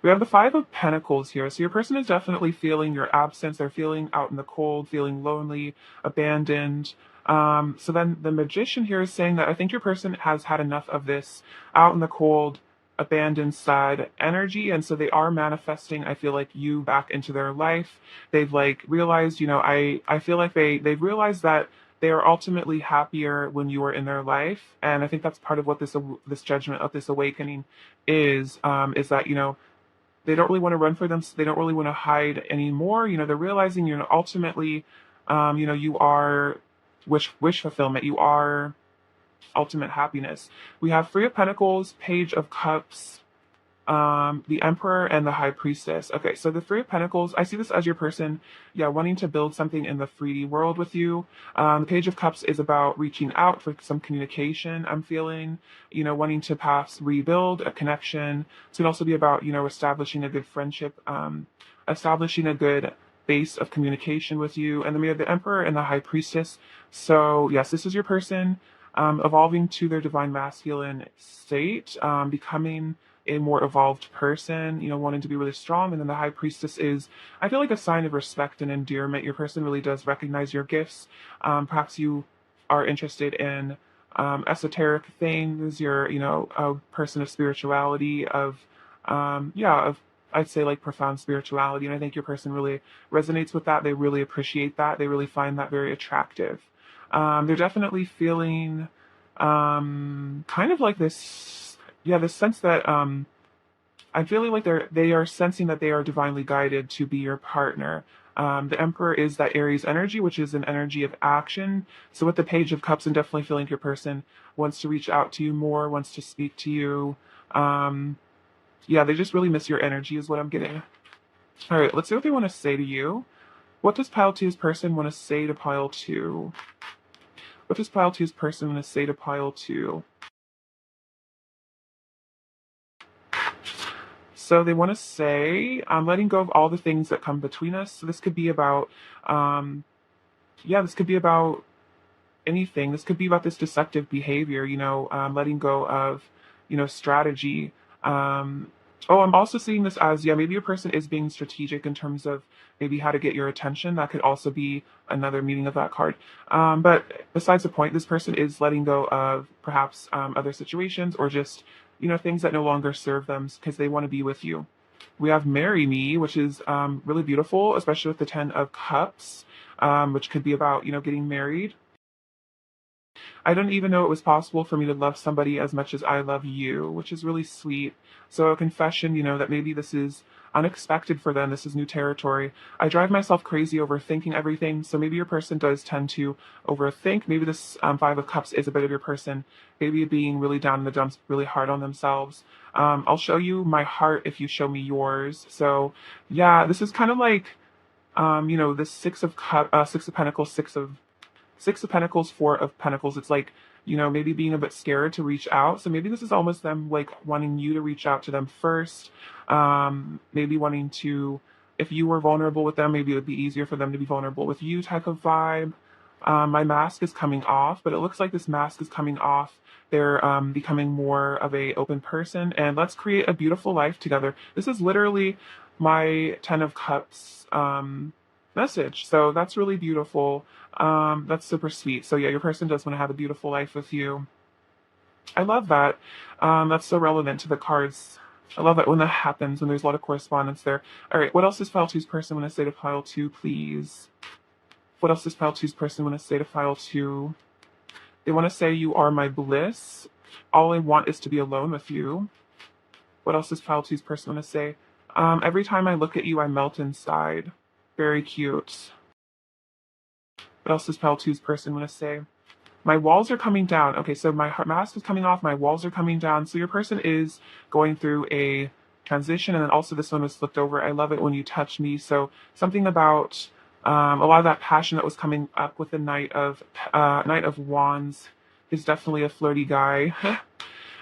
We have the Five of Pentacles here. So your person is definitely feeling your absence. They're feeling out in the cold, feeling lonely, abandoned. So then the Magician here is saying that I think your person has had enough of this out in the cold, abandoned, sad energy. And so they are manifesting, I feel like, you back into their life. They've like realized, I feel like they've realized that they are ultimately happier when you are in their life. And I think that's part of what this judgment of this awakening is that, they don't really want to run for them. They don't really want to hide anymore. They're realizing, ultimately, you are wish fulfillment. You are ultimate happiness. We have Three of Pentacles, Page of Cups, the Emperor, and the High Priestess. Okay, so the Three of Pentacles, I see this as your person, yeah, wanting to build something in the 3D world with you. The Page of Cups is about reaching out for some communication, I'm feeling, wanting to perhaps rebuild a connection. It could also be about, establishing a good friendship, establishing a good base of communication with you. And then we have the Emperor and the High Priestess. So, yes, this is your person evolving to their divine masculine state, becoming a more evolved person, wanting to be really strong. And then the High Priestess is, I feel like, a sign of respect and endearment. Your person really does recognize your gifts. Perhaps you are interested in esoteric things. You're, a person of spirituality, of I'd say like profound spirituality. And I think your person really resonates with that. They really appreciate that. They really find that very attractive. They're definitely feeling kind of like this, yeah, this sense that I'm feeling like they are sensing that they are divinely guided to be your partner. The Emperor is that Aries energy, which is an energy of action. So with the Page of Cups, I'm definitely feeling your person wants to reach out to you more, wants to speak to you. Yeah, they just really miss your energy, is what I'm getting. All right, let's see what they want to say to you. What does Pile Two's person want to say to Pile Two? What does Pile Two's person want to say to Pile Two? So they want to say, I'm letting go of all the things that come between us. So this could be about, this could be about anything. This could be about this deceptive behavior, letting go of, strategy. I'm also seeing this as, yeah, maybe your person is being strategic in terms of maybe how to get your attention. That could also be another meaning of that card. But besides the point, this person is letting go of perhaps other situations or just, things that no longer serve them because they want to be with you. We have Marry Me, which is really beautiful, especially with the Ten of Cups, which could be about, getting married. I didn't even know it was possible for me to love somebody as much as I love you, which is really sweet. So a confession, that maybe this is unexpected for them. This is new territory. I drive myself crazy overthinking everything. So maybe your person does tend to overthink. Maybe this Five of Cups is a bit of your person, maybe being really down in the dumps, really hard on themselves. I'll show you my heart if you show me yours. So yeah, this is kind of like, this Six of Pentacles, Six of Pentacles, Four of Pentacles. It's like, maybe being a bit scared to reach out. So maybe this is almost them like wanting you to reach out to them first. Maybe wanting to, if you were vulnerable with them, maybe it would be easier for them to be vulnerable with you type of vibe. My mask is coming off, but it looks like this mask is coming off. They're becoming more of a open person, and let's create a beautiful life together. This is literally my Ten of Cups message. So that's really beautiful. That's super sweet. So yeah, your person does want to have a beautiful life with you. I love that. That's so relevant to the cards. I love that when that happens, when there's a lot of correspondence there. All right, what else does Pile Two's person want to say to Pile Two, please? What else does Pile Two's person want to say to Pile Two? They want to say, you are my bliss. All I want is to be alone with you. What else does Pile Two's person want to say? Every time I look at you, I melt inside. Very cute. What else does Pile Two's person want to say? My walls are coming down. Okay, so my mask is coming off. My walls are coming down. So your person is going through a transition. And then also this one was flipped over. I love it when you touch me. So something about a lot of that passion that was coming up with the Knight of Wands is definitely a flirty guy.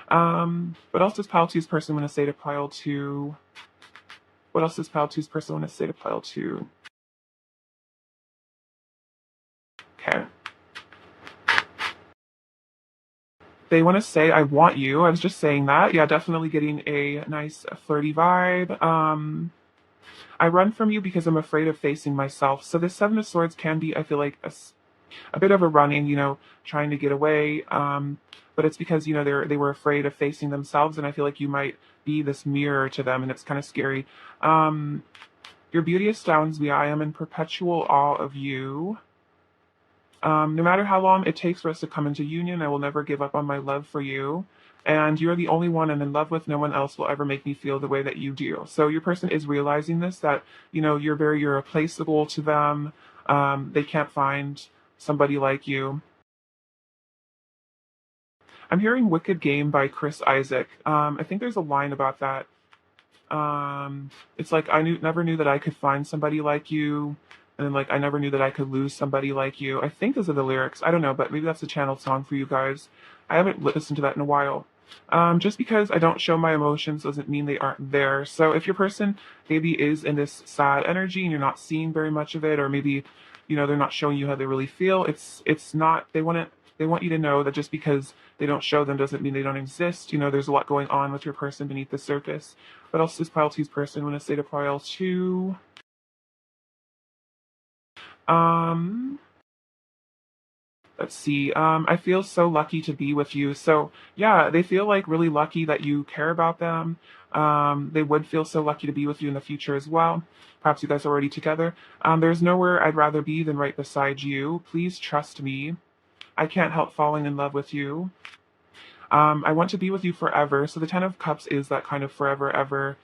What else does pile two's person want to say to pile two? What else does pile two's person want to say to pile two? Okay. They want to say, I want you. I was just saying that. Yeah, definitely getting a nice flirty vibe. I run from you because I'm afraid of facing myself. So this Seven of Swords can be, I feel like, a bit of a running, trying to get away. But it's because, they were afraid of facing themselves. And I feel like you might be this mirror to them. And it's kind of scary. Your beauty astounds me. I am in perpetual awe of you. No matter how long it takes for us to come into union, I will never give up on my love for you. And you're the only one I'm in love with. No one else will ever make me feel the way that you do. So your person is realizing this, that, you're very irreplaceable to them. They can't find somebody like you. I'm hearing Wicked Game by Chris Isaac. I think there's a line about that. It's like, never knew that I could find somebody like you. And then, like, I never knew that I could lose somebody like you. I think those are the lyrics. I don't know, but maybe that's a channeled song for you guys. I haven't listened to that in a while. Just because I don't show my emotions doesn't mean they aren't there. So if your person maybe is in this sad energy and you're not seeing very much of it, or maybe, they're not showing you how they really feel, it's not, they want you to know that just because they don't show them doesn't mean they don't exist. There's a lot going on with your person beneath the surface. What else does pile two's person want to say to pile two? Um, let's see. I feel so lucky to be with you. So yeah, they feel like really lucky that you care about them. They would feel so lucky to be with you in the future as well. Perhaps you guys are already together. There's nowhere I'd rather be than right beside you. Please trust me. I can't help falling in love with you. I want to be with you forever. So the Ten of Cups is that kind of forever, ever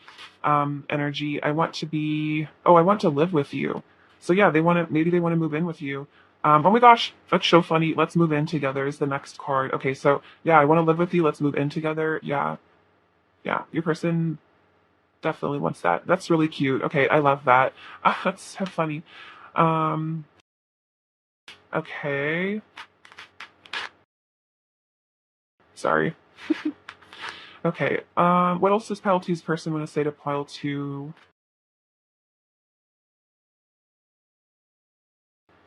energy. I want to live with you. So yeah, maybe they want to move in with you. Oh my gosh, that's so funny. Let's move in together is the next card. Okay, so yeah, I want to live with you. Let's move in together. Yeah, yeah, your person definitely wants that. That's really cute. Okay, I love that. That's so funny. Um, okay. Sorry. Okay. What else does pile two's person want to say to pile two?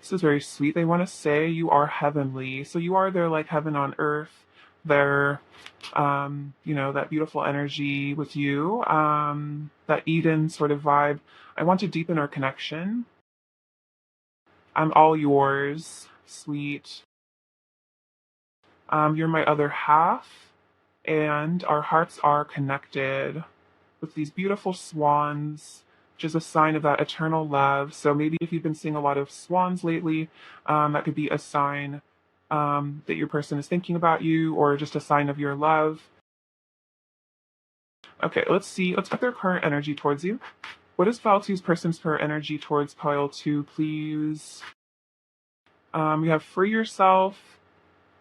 This is very sweet. They want to say you are heavenly. So you are their like heaven on earth. Their, that beautiful energy with you. That Eden sort of vibe. I want to deepen our connection. I'm all yours, sweet. You're my other half, and our hearts are connected with these beautiful swans, which is a sign of that eternal love. So maybe if you've been seeing a lot of swans lately, that could be a sign that your person is thinking about you, or just a sign of your love. Okay, let's see. Let's put their current energy towards you. What is pile two's person's current energy towards pile two, please? You have free yourself,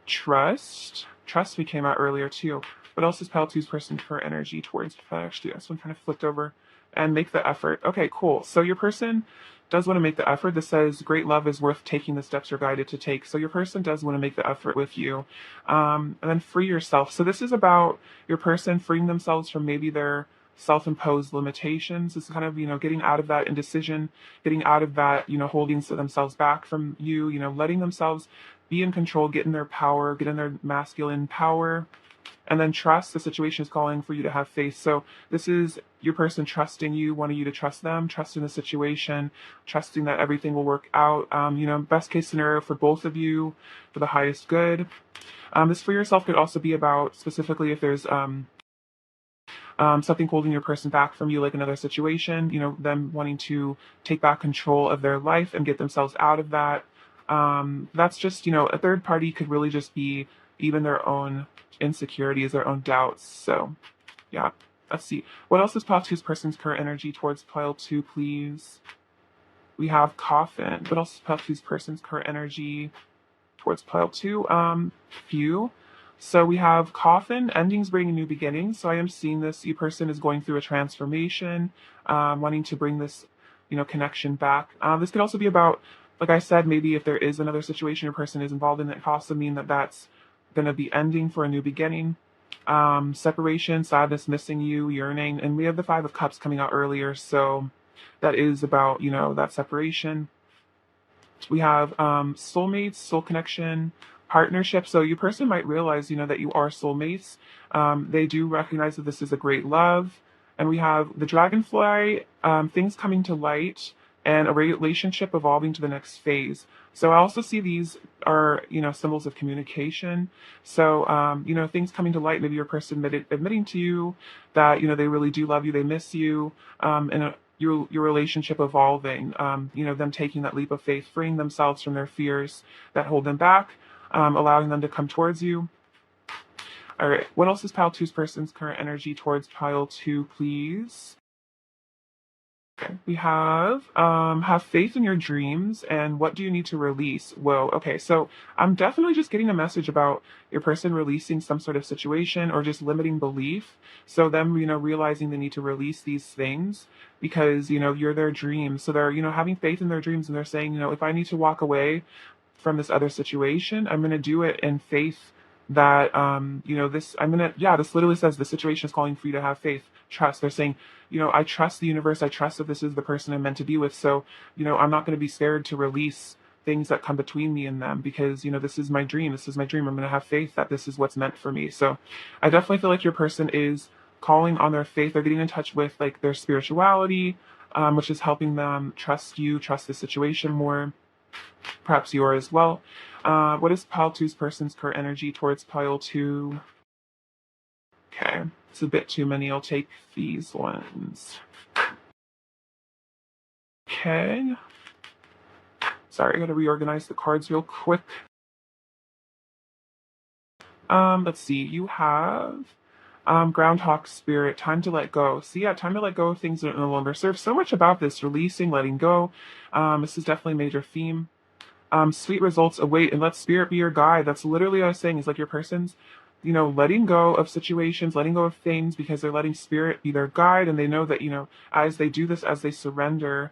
trust. Trust we came out earlier too. What else is pile two's person for energy towards? Actually, this one kind of flipped over. And make the effort. Okay, cool. So your person does want to make the effort. This says great love is worth taking the steps you're guided to take. So your person does want to make the effort with you. And then free yourself. So this is about your person freeing themselves from maybe their self-imposed limitations. This is kind of, getting out of that indecision, getting out of that, holding themselves back from you, letting themselves be in control, get in their power, get in their masculine power, and then trust. The situation is calling for you to have faith. So this is your person trusting you, wanting you to trust them, trusting the situation, trusting that everything will work out. Best case scenario for both of you, for the highest good. This for yourself could also be about specifically if there's something holding your person back from you, like another situation, them wanting to take back control of their life and get themselves out of that. That's just, a third party could really just be even their own insecurities, their own doubts. So, yeah, let's see. What else is pile two's person's current energy towards pile two, please? We have coffin. What else is pile two's person's current energy towards pile two? Few. So we have coffin, endings bringing new beginnings. So I am seeing this. Your person is going through a transformation, wanting to bring this, connection back. This could also be about, like I said, maybe if there is another situation your person is involved in, that could also mean that that's going to be ending for a new beginning. Separation, sadness, missing you, yearning. And we have the Five of Cups coming out earlier. So that is about, that separation. We have soulmates, soul connection, partnership. So your person might realize, that you are soulmates. They do recognize that this is a great love. And we have the dragonfly, things coming to light, and a relationship evolving to the next phase. So I also see these are, symbols of communication. So, things coming to light, maybe your person admitting to you that, they really do love you, they miss you, and your relationship evolving, them taking that leap of faith, freeing themselves from their fears that hold them back, allowing them to come towards you. All right, what else is pile two's person's current energy towards pile two, please? Okay. We have faith in your dreams, and what do you need to release? Whoa, okay, so I'm definitely just getting a message about your person releasing some sort of situation or just limiting belief. So them, realizing they need to release these things because, you're their dream. So they're, having faith in their dreams, and they're saying, if I need to walk away from this other situation, I'm gonna do it in faith that this literally says the situation is calling for you to have faith, trust. They're saying, I trust the universe, I trust that this is the person I'm meant to be with. So, I'm not gonna be scared to release things that come between me and them because, this is my dream. This is my dream. I'm gonna have faith that this is what's meant for me. So I definitely feel like your person is calling on their faith. They're getting in touch with like their spirituality, which is helping them trust you, trust the situation more. Perhaps you are as well. What is pile two's person's current energy towards pile two? Okay, it's a bit too many. I'll take these ones. Okay. Sorry, I gotta reorganize the cards real quick. Let's see. You have Groundhog Spirit, time to let go. So yeah, time to let go of things that no longer serve. So much about this, releasing, letting go. This is definitely a major theme. Sweet results await, and let spirit be your guide. That's literally what I was saying, is like your person's, letting go of situations, letting go of things because they're letting spirit be their guide, and they know that, as they do this, as they surrender,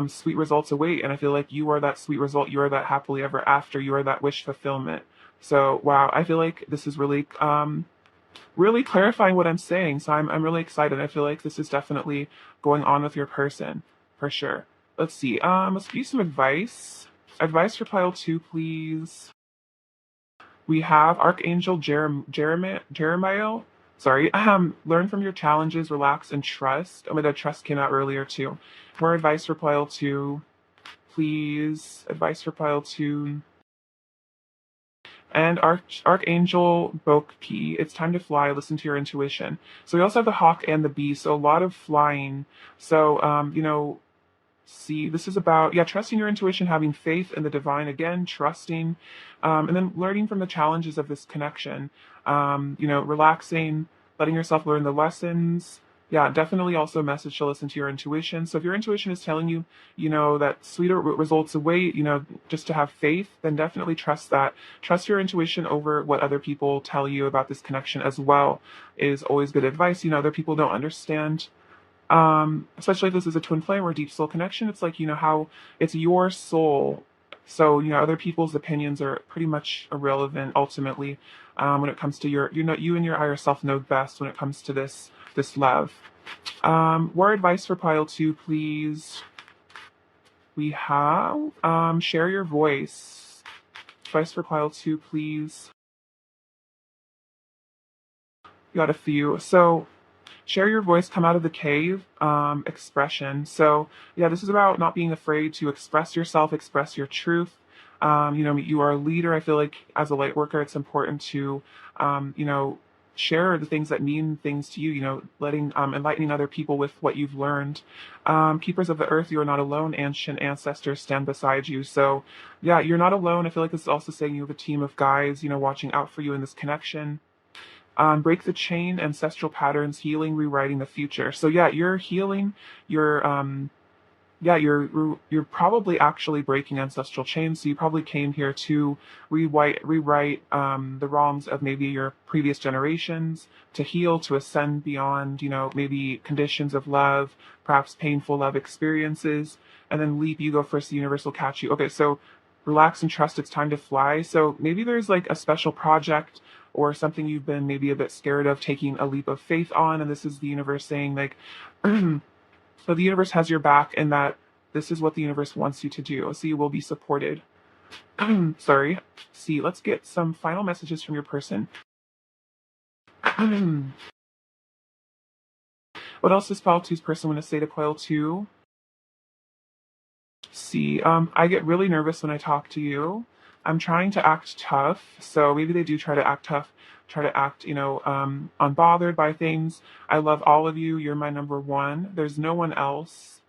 sweet results await. And I feel like you are that sweet result. You are that happily ever after. You are that wish fulfillment. So wow, I feel like this is really, really clarifying what I'm saying. So I'm really excited. I feel like this is definitely going on with your person for sure. Let's see. Let's give you some advice. Advice for pile two, please. We have Archangel Jeremiah. Sorry. Learn from your challenges, relax, and trust. Oh my God, trust came out earlier too. More advice for pile two, please. Advice for pile two. And Archangel Bokpi, it's time to fly, listen to your intuition. So we also have the hawk and the bee, so a lot of flying. So, see, this is about, trusting your intuition, having faith in the divine, again, trusting, and then learning from the challenges of this connection, relaxing, letting yourself learn the lessons. Yeah, definitely also a message to listen to your intuition. So if your intuition is telling you, that sweeter results await, just to have faith, then definitely trust that. Trust your intuition over what other people tell you about this connection as well is always good advice. Other people don't understand, especially if this is a twin flame or deep soul connection. It's like, how it's your soul. So, other people's opinions are pretty much irrelevant ultimately, when it comes to you and your higher self know best when it comes to this love. More advice for pile two, please. We have, share your voice. Advice for pile two, please. You got a few. So, share your voice, come out of the cave, expression. So yeah, this is about not being afraid to express yourself, express your truth. You are a leader. I feel like as a light worker, it's important to, share the things that mean things to you, letting, enlightening other people with what you've learned. Keepers of the earth, you are not alone. Ancient ancestors stand beside you. So yeah, you're not alone. I feel like this is also saying you have a team of guides, watching out for you in this connection. Break the chain, ancestral patterns, healing, rewriting the future. So yeah, you're healing. You're probably actually breaking ancestral chains. So you probably came here to rewrite the wrongs of maybe your previous generations, to heal, to ascend beyond, maybe conditions of love, perhaps painful love experiences, and then leap. You go first. The universe will catch you. Okay, so relax and trust, it's time to fly. So maybe there's like a special project or something you've been maybe a bit scared of taking a leap of faith on, and this is the universe saying like, so the universe has your back, and that this is what the universe wants you to do. So you will be supported. Sorry. See, let's get some final messages from your person. What else does pile two's person want to say to pile two? See, I get really nervous when I talk to you. I'm trying to act tough, so maybe they do try to act tough, try to act, unbothered by things. I love all of you. You're my number one. There's no one else.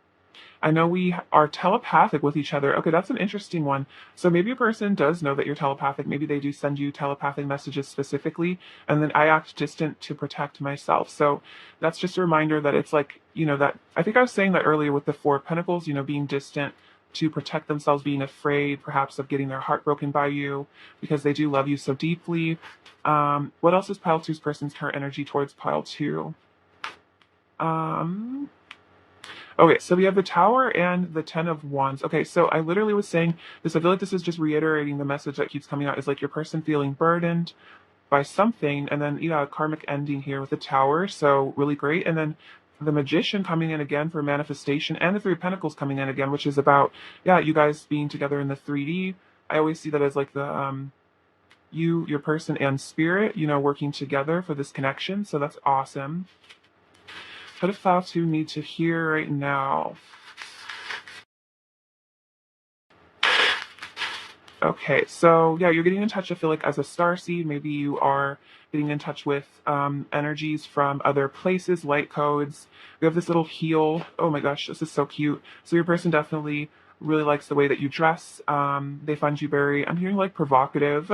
I know we are telepathic with each other. Okay, that's an interesting one. So maybe a person does know that you're telepathic. Maybe they do send you telepathic messages specifically, and then I act distant to protect myself. So that's just a reminder that it's like, that I think I was saying that earlier with the Four of Pentacles, being distant to protect themselves, being afraid perhaps of getting their heart broken by you because they do love you so deeply. What else is pile two's person's current energy towards pile two? Okay, so we have the Tower and the Ten of Wands. Okay, so I literally was saying this. I feel like this is just reiterating the message that keeps coming out. Is like your person feeling burdened by something, and then a karmic ending here with the Tower. So really great, and then the Magician coming in again for manifestation, and the Three of Pentacles coming in again, which is about you guys being together in the 3D. I always see that as like the your person and spirit, working together for this connection. So that's awesome. What if pile two need to hear right now? Okay, so you're getting in touch, I feel like, as a starseed. Maybe you are getting in touch with energies from other places, light codes. We have this little heel. Oh my gosh, this is so cute. So your person definitely really likes the way that you dress. They find you very, I'm hearing like provocative.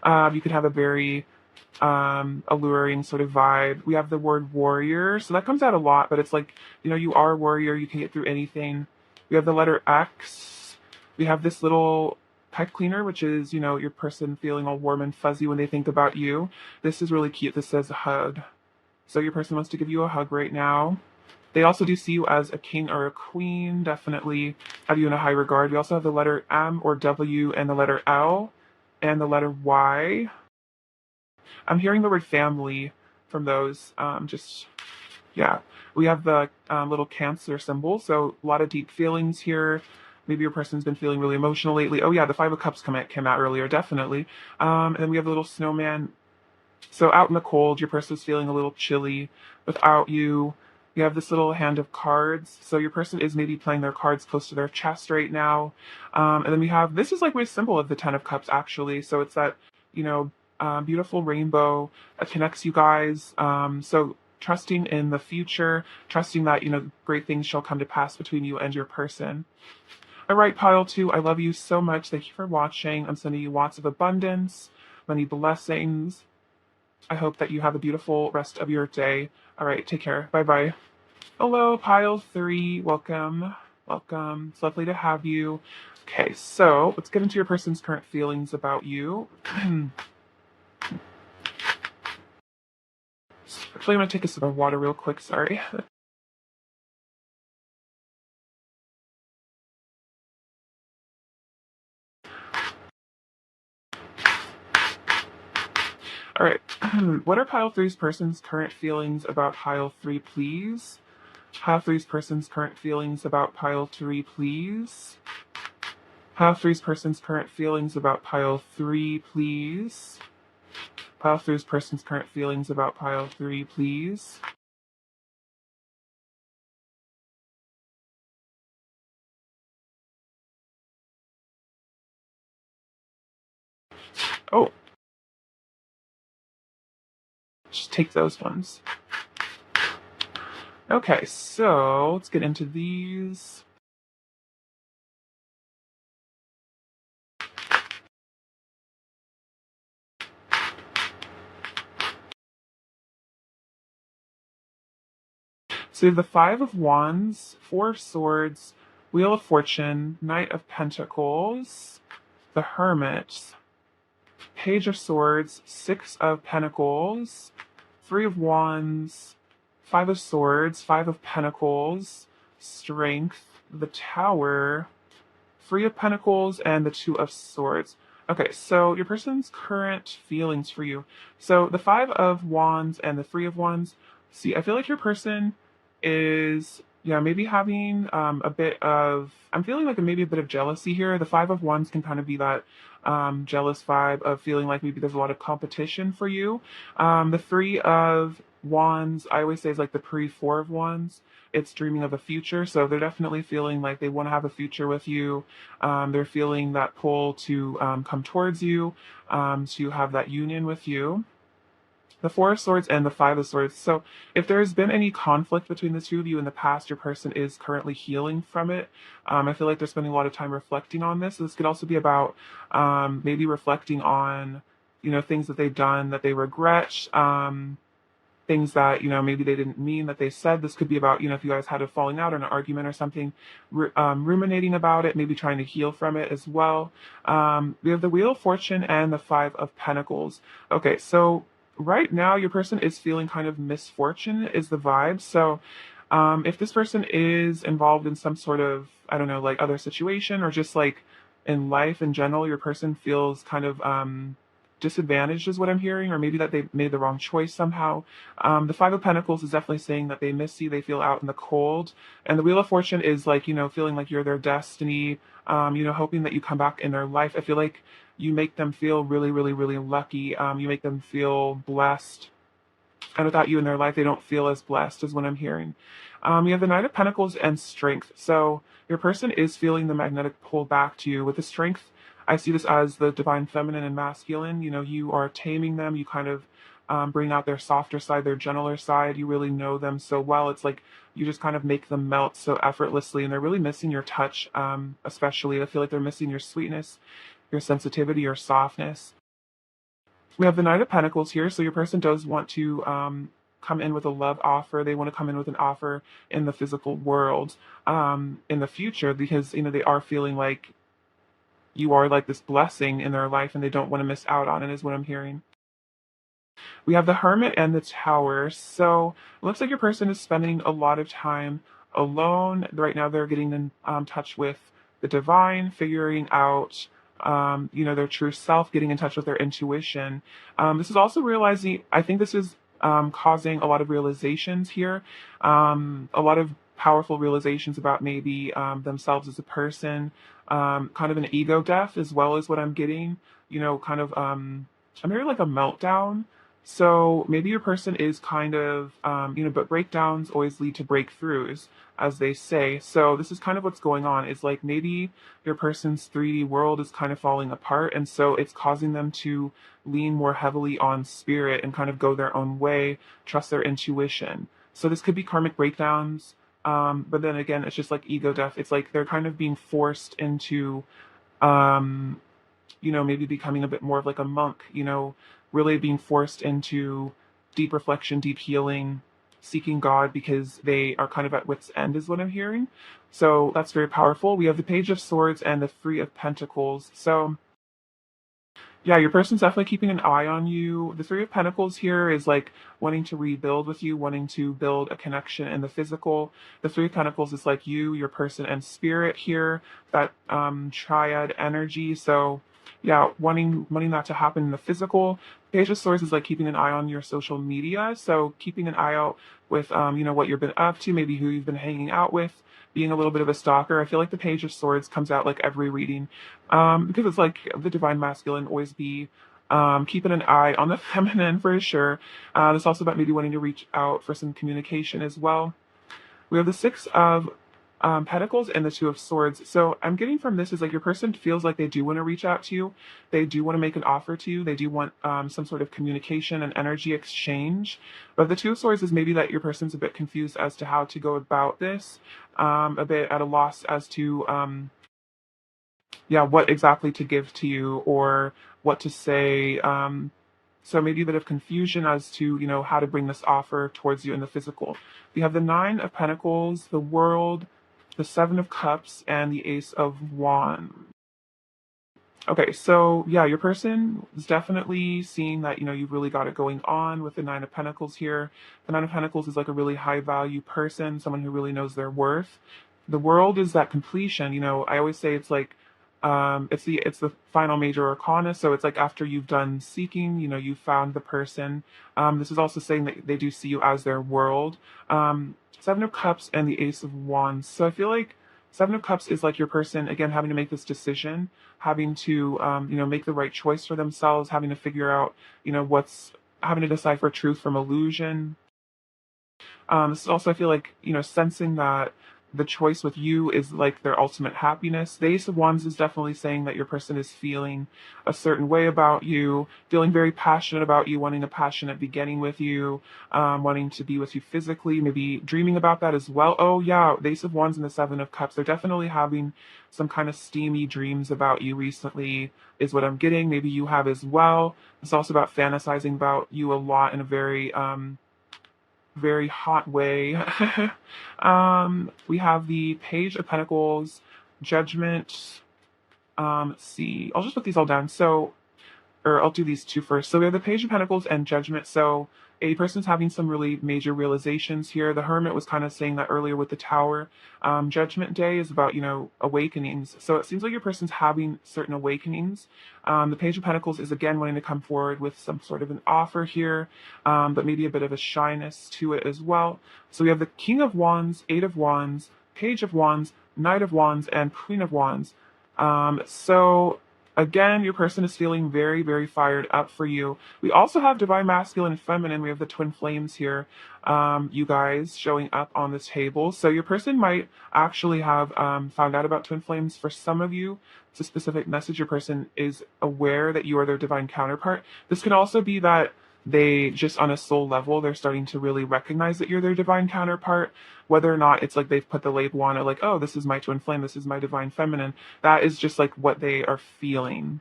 You could have a very alluring sort of vibe. We have the word warrior, so that comes out a lot, but it's like, you are a warrior, you can get through anything. We have the letter X. We have this little pipe cleaner, which is, your person feeling all warm and fuzzy when they think about you. This is really cute. This says hug. So your person wants to give you a hug right now. They also do see you as a king or a queen, definitely have you in a high regard. We also have the letter M or W and the letter L and the letter Y. I'm hearing the word family from those. We have the little Cancer symbol, so a lot of deep feelings here. Maybe your person's been feeling really emotional lately. Oh yeah, the Five of Cups came out earlier, definitely. And then we have the little snowman. So out in the cold, your person's feeling a little chilly without you. You have this little hand of cards. So your person is maybe playing their cards close to their chest right now. And then we have, this is like my symbol of the Ten of Cups, actually. So it's that, beautiful rainbow that connects you guys. So trusting in the future, trusting that, great things shall come to pass between you and your person. All right, pile two, I love you so much. Thank you for watching. I'm sending you lots of abundance, many blessings. I hope that you have a beautiful rest of your day. All right, take care. Bye-bye. Hello, pile three. Welcome. Welcome. It's lovely to have you. Okay, so let's get into your person's current feelings about you. Actually, I'm going to take a sip of water real quick. Sorry. All right. What are pile three's person's current feelings about pile three, please? Pile three's person's current feelings about pile three, please. Pile three's person's current feelings about pile three, please. Pile three's person's current feelings about pile three, please. Oh, just take those ones. Okay, so let's get into these. So we have the Five of Wands, Four of Swords, Wheel of Fortune, Knight of Pentacles, the Hermit, Page of Swords, Six of Pentacles, Three of Wands, Five of Swords, Five of Pentacles, Strength, the Tower, Three of Pentacles and the Two of Swords. Okay, so your person's current feelings for you. So the Five of Wands and the Three of Wands. See, I feel like your person is, yeah, maybe having a bit of, I'm feeling like maybe a bit of jealousy here. The Five of Wands can kind of be that jealous vibe of feeling like maybe there's a lot of competition for you. The Three of Wands, I always say, is like the pre-Four of Wands. It's dreaming of a future, so they're definitely feeling like they want to have a future with you. They're feeling that pull to come towards you, to have that union with you. The Four of Swords and the Five of Swords. So if there's been any conflict between the two of you in the past, your person is currently healing from it. I feel like they're spending a lot of time reflecting on this. This could also be about maybe reflecting on, things that they've done that they regret. Things that maybe they didn't mean that they said. This could be about if you guys had a falling out or an argument or something, ruminating about it, maybe trying to heal from it as well. We have the Wheel of Fortune and the Five of Pentacles. Okay, so right now your person is feeling kind of misfortune is the vibe. So if this person is involved in some sort of, I don't know, like other situation, or just like in life in general, your person feels kind of disadvantaged is what I'm hearing, or maybe that they made the wrong choice somehow. The Five of Pentacles is definitely saying that they miss you, they feel out in the cold. And the Wheel of Fortune is like, feeling like you're their destiny, hoping that you come back in their life. I feel like you make them feel really, really, really lucky. You make them feel blessed. And without you in their life, they don't feel as blessed, is what I'm hearing. You have the Knight of Pentacles and Strength. So your person is feeling the magnetic pull back to you. With the Strength, I see this as the divine feminine and masculine. You are taming them. You kind of bring out their softer side, their gentler side. You really know them so well. It's like you just kind of make them melt so effortlessly, and they're really missing your touch, especially. I feel like they're missing your sweetness, your sensitivity, your softness. We have the Knight of Pentacles here, so your person does want to come in with a love offer. They want to come in with an offer in the physical world in the future, because they are feeling like you are like this blessing in their life, and they don't want to miss out on it, is what I'm hearing. We have the Hermit and the Tower. So it looks like your person is spending a lot of time alone. Right now they're getting in touch with the divine, figuring out their true self, getting in touch with their intuition. This is also realizing, I think this is causing a lot of realizations here, a lot of powerful realizations about maybe themselves as a person, kind of an ego death as well as what I'm getting, kind of, I'm hearing like a meltdown. So maybe your person is kind of, but breakdowns always lead to breakthroughs, as they say. So this is kind of what's going on. Is like maybe your person's 3D world is kind of falling apart, and so it's causing them to lean more heavily on spirit and kind of go their own way, trust their intuition. So this could be karmic breakdowns, but then again, it's just like ego death. It's like they're kind of being forced into, um, maybe becoming a bit more of like a monk, really being forced into deep reflection, deep healing, seeking God because they are kind of at wit's end, is what I'm hearing. So that's very powerful. We have the Page of Swords and the Three of Pentacles. So yeah, your person's definitely keeping an eye on you. The Three of Pentacles here is like wanting to rebuild with you, wanting to build a connection in the physical. The Three of Pentacles is like you, your person, and spirit here, that triad energy. So yeah, wanting that to happen in the physical. Page of Swords is like keeping an eye on your social media. So keeping an eye out with what you've been up to, maybe who you've been hanging out with, being a little bit of a stalker. I feel like the Page of Swords comes out like every reading, because it's like the divine masculine, always be keeping an eye on the feminine for sure. It's also about maybe wanting to reach out for some communication as well. We have the Six of Pentacles and the Two of Swords. So I'm getting from this is like your person feels like they do want to reach out to you. They do want to make an offer to you. They do want some sort of communication and energy exchange. But the Two of Swords is maybe that your person's a bit confused as to how to go about this, a bit at a loss as to what exactly to give to you or what to say. So maybe a bit of confusion as to, how to bring this offer towards you in the physical. We have the Nine of Pentacles, the World, the Seven of Cups, and the Ace of Wands. Okay, so yeah, your person is definitely seeing that, you've really got it going on with the Nine of Pentacles here. The Nine of Pentacles is like a really high value person, someone who really knows their worth. The World is that completion. I always say it's like It's the final major arcana, so it's like after you've done seeking, you found the person. This is also saying that they do see you as their world. Seven of Cups and the Ace of Wands. So I feel like Seven of Cups is like your person again having to make this decision, having to make the right choice for themselves, having to figure out what's having to decipher truth from illusion. This is also, I feel like, sensing that the choice with you is like their ultimate happiness. The Ace of Wands is definitely saying that your person is feeling a certain way about you, feeling very passionate about you, wanting a passionate beginning with you, wanting to be with you physically, maybe dreaming about that as well. Oh, yeah, the Ace of Wands and the Seven of Cups, they're definitely having some kind of steamy dreams about you recently, is what I'm getting. Maybe you have as well. It's also about fantasizing about you a lot in a very hot way. We have the Page of Pentacles, Judgment. See, I'll just put these all down. So, or I'll do these two first. So we have the Page of Pentacles and Judgment. So a person's having some really major realizations here. The Hermit was kind of saying that earlier with the Tower. Judgment Day is about, awakenings. So it seems like your person's having certain awakenings. The Page of Pentacles is again wanting to come forward with some sort of an offer here, but maybe a bit of a shyness to it as well. So we have the King of Wands, Eight of Wands, Page of Wands, Knight of Wands, and Queen of Wands. So again, your person is feeling very, very fired up for you. We also have Divine Masculine and Feminine. We have the Twin Flames here, you guys, showing up on the table. So your person might actually have found out about Twin Flames. For some of you, it's a specific message. Your person is aware that you are their divine counterpart. This can also be that they just on a soul level, they're starting to really recognize that you're their divine counterpart. Whether or not it's like they've put the label on it, like, oh, this is my twin flame, this is my divine feminine. That is just like what they are feeling.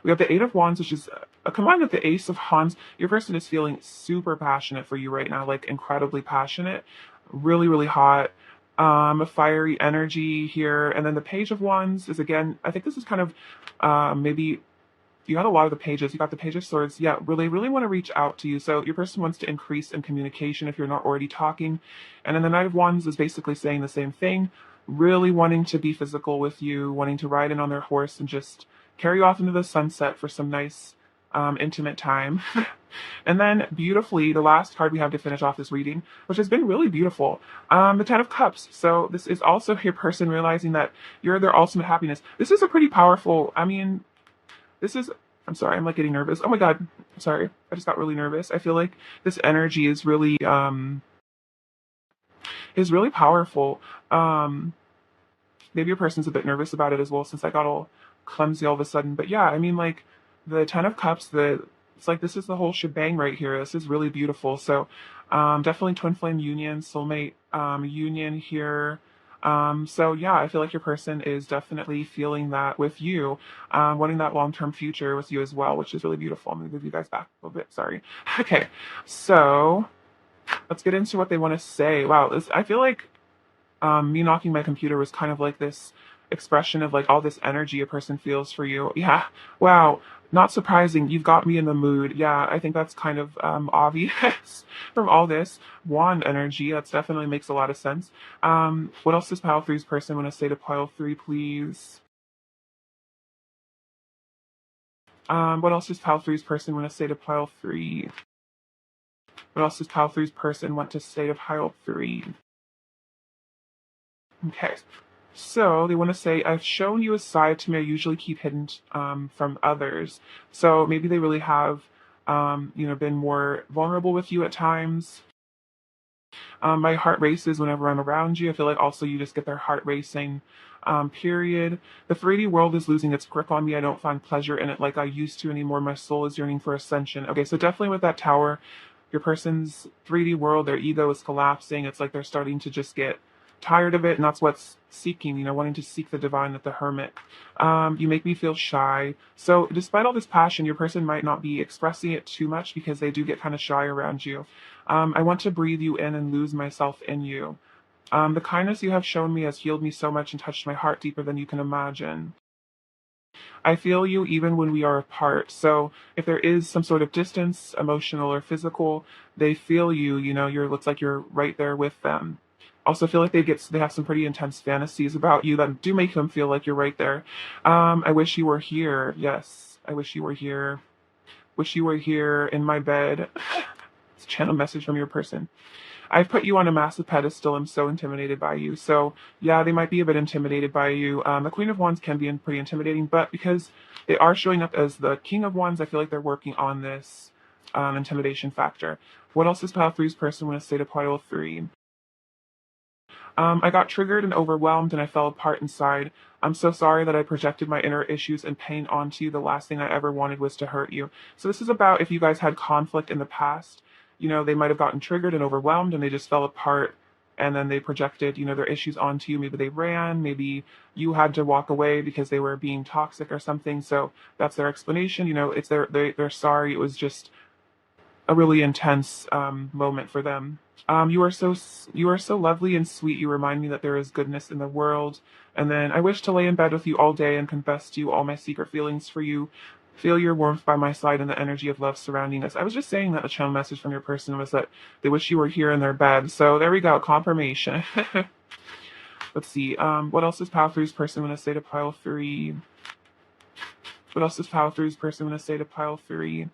We have the Eight of Wands, which is combined with the Ace of Wands. Your person is feeling super passionate for you right now, like incredibly passionate, really, really hot. A fiery energy here. And then the Page of Wands is again, I think this is kind of maybe you got a lot of the pages. You got the Page of Swords. Yeah, really, really want to reach out to you. So your person wants to increase in communication if you're not already talking. And then the Knight of Wands is basically saying the same thing, really wanting to be physical with you, wanting to ride in on their horse and just carry you off into the sunset for some nice, intimate time. And then beautifully, the last card we have to finish off this reading, which has been really beautiful, the Ten of Cups. So this is also your person realizing that you're their ultimate happiness. This is a pretty powerful, I'm sorry, I'm like getting nervous. Oh my God. Sorry. I just got really nervous. I feel like this energy is really powerful. Maybe your person's a bit nervous about it as well since I got all clumsy all of a sudden. But yeah, like the Ten of Cups, it's like this is the whole shebang right here. This is really beautiful. So definitely twin flame union, soulmate union here. So yeah, I feel like your person is definitely feeling that with you, wanting that long-term future with you as well, which is really beautiful. I'm gonna move you guys back a little bit. Sorry. Okay, so let's get into what they want to say. Wow, I feel like me knocking my computer was kind of like this expression of like all this energy a person feels for you. Yeah, wow, not surprising. You've got me in the mood. Yeah, I think that's kind of obvious from all this wand energy. That's definitely makes a lot of sense. What else does pile three's person want to say to pile three, please? What else does pile three's person want to say to pile three? What else does pile three's person want to say to pile three? Okay. So they want to say, I've shown you a side to me I usually keep hidden from others. So maybe they really have, been more vulnerable with you at times. My heart races whenever I'm around you. I feel like also you just get their heart racing, period. The 3D world is losing its grip on me. I don't find pleasure in it like I used to anymore. My soul is yearning for ascension. Okay, so definitely with that Tower, your person's 3D world, their ego is collapsing. It's like they're starting to just get tired of it, and that's what's seeking, wanting to seek the divine with the Hermit. You make me feel shy. So despite all this passion, your person might not be expressing it too much because they do get kind of shy around you. I want to breathe you in and lose myself in you. The kindness you have shown me has healed me so much and touched my heart deeper than you can imagine. I feel you even when we are apart. So if there is some sort of distance, emotional or physical, they feel you, looks like you're right there with them. Also feel like they have some pretty intense fantasies about you that do make them feel like you're right there. I wish you were here. Yes, I wish you were here. Wish you were here in my bed. It's a channel message from your person. I've put you on a massive pedestal. I'm so intimidated by you. So yeah, they might be a bit intimidated by you. The Queen of Wands can be pretty intimidating, but because they are showing up as the King of Wands, I feel like they're working on this intimidation factor. What else is pile three's person when it's state of pile three? I got triggered and overwhelmed and I fell apart inside. I'm so sorry that I projected my inner issues and pain onto you. The last thing I ever wanted was to hurt you. So this is about if you guys had conflict in the past, they might have gotten triggered and overwhelmed and they just fell apart and then they projected, their issues onto you. Maybe they ran, maybe you had to walk away because they were being toxic or something. So that's their explanation. It's they're sorry. It was just a really intense moment for them. You are so lovely and sweet. You remind me that there is goodness in the world. And then I wish to lay in bed with you all day and confess to you all my secret feelings for you. Feel your warmth by my side and the energy of love surrounding us. I was just saying that the channel message from your person was that they wish you were here in their bed. So there we go, confirmation. Let's see. What else is pile three's person when I say to pile three? What else is pile three's person when I say to pile three?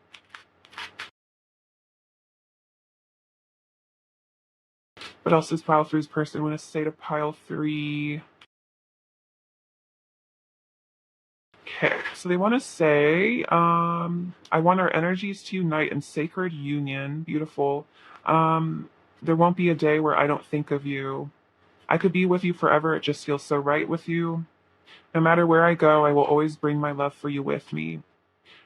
What else is pile three's person when I say to pile three? Okay, so they want to say, I want our energies to unite in sacred union. Beautiful. There won't be a day where I don't think of you. I could be with you forever. It just feels so right with you. No matter where I go, I will always bring my love for you with me.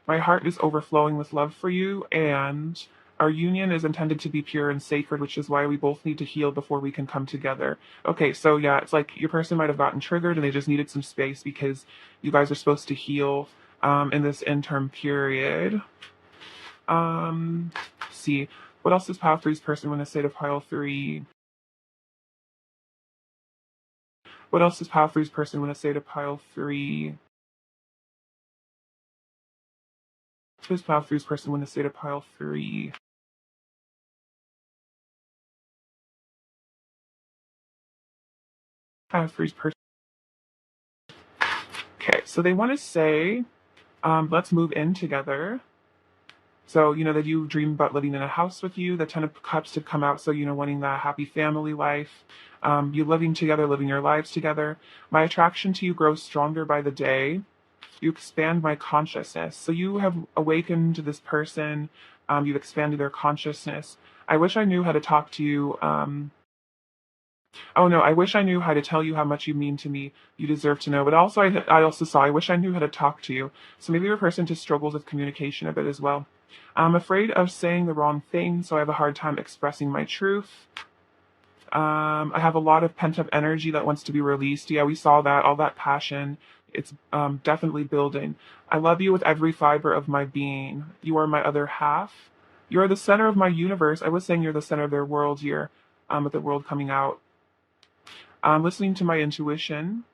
My heart is overflowing with love for you, and our union is intended to be pure and sacred, which is why we both need to heal before we can come together. Okay, so yeah, it's like your person might have gotten triggered and they just needed some space because you guys are supposed to heal in this interim period. Let's see. What else is pile three's person when I say to pile three? What else is pile three's person when I say to pile three? What is pile three's person when I say to pile three? Pile three's person. Okay, so they want to say, let's move in together. So, that you dream about living in a house with you, the Ten of Cups to come out. So, wanting that happy family life, you living together, living your lives together. My attraction to you grows stronger by the day. You expand my consciousness. So you have awakened this person. You've expanded their consciousness. I wish I knew how to talk to you. Oh no, I wish I knew how to tell you how much you mean to me. You deserve to know. But also, I also saw, I wish I knew how to talk to you. So maybe your person just struggles with communication a bit as well. I'm afraid of saying the wrong thing, so I have a hard time expressing my truth. I have a lot of pent up energy that wants to be released. Yeah, we saw that, all that passion. It's definitely building. I love you with every fiber of my being. You are my other half. You are the center of my universe. I was saying you're the center of their world here, with the world coming out. I'm listening to my intuition.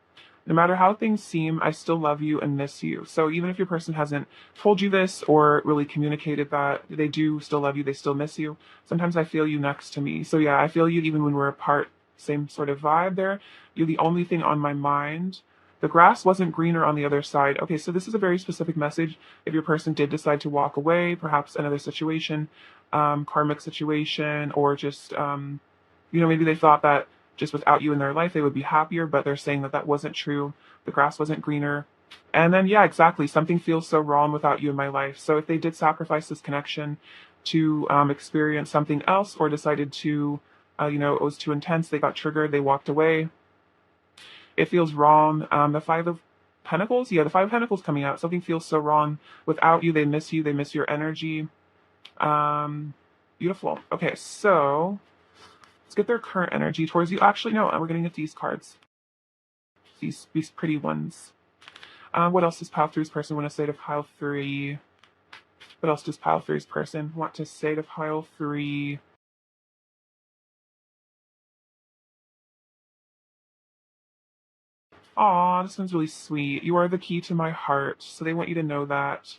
No matter how things seem, I still love you and miss you. So even if your person hasn't told you this or really communicated that, they do still love you, they still miss you. Sometimes I feel you next to me. So yeah, I feel you even when we're apart. Same sort of vibe there. You're the only thing on my mind. The grass wasn't greener on the other side. Okay, so this is a very specific message. If your person did decide to walk away, perhaps another situation, karmic situation, or just, maybe they thought that just without you in their life, they would be happier, but they're saying that that wasn't true. The grass wasn't greener. And then, yeah, exactly. Something feels so wrong without you in my life. So if they did sacrifice this connection to experience something else or decided to, it was too intense, they got triggered, they walked away, it feels wrong. The Five of Pentacles, yeah, the Five of Pentacles coming out. Something feels so wrong without you. They miss you. They miss your energy. Beautiful. Okay, so let's get their current energy towards you. Actually, no, we're going to get these cards. These pretty ones. What else does pile three's person want to say to pile three? What else does pile three's person want to say to pile three? Aw, this one's really sweet. You are the key to my heart. So they want you to know that.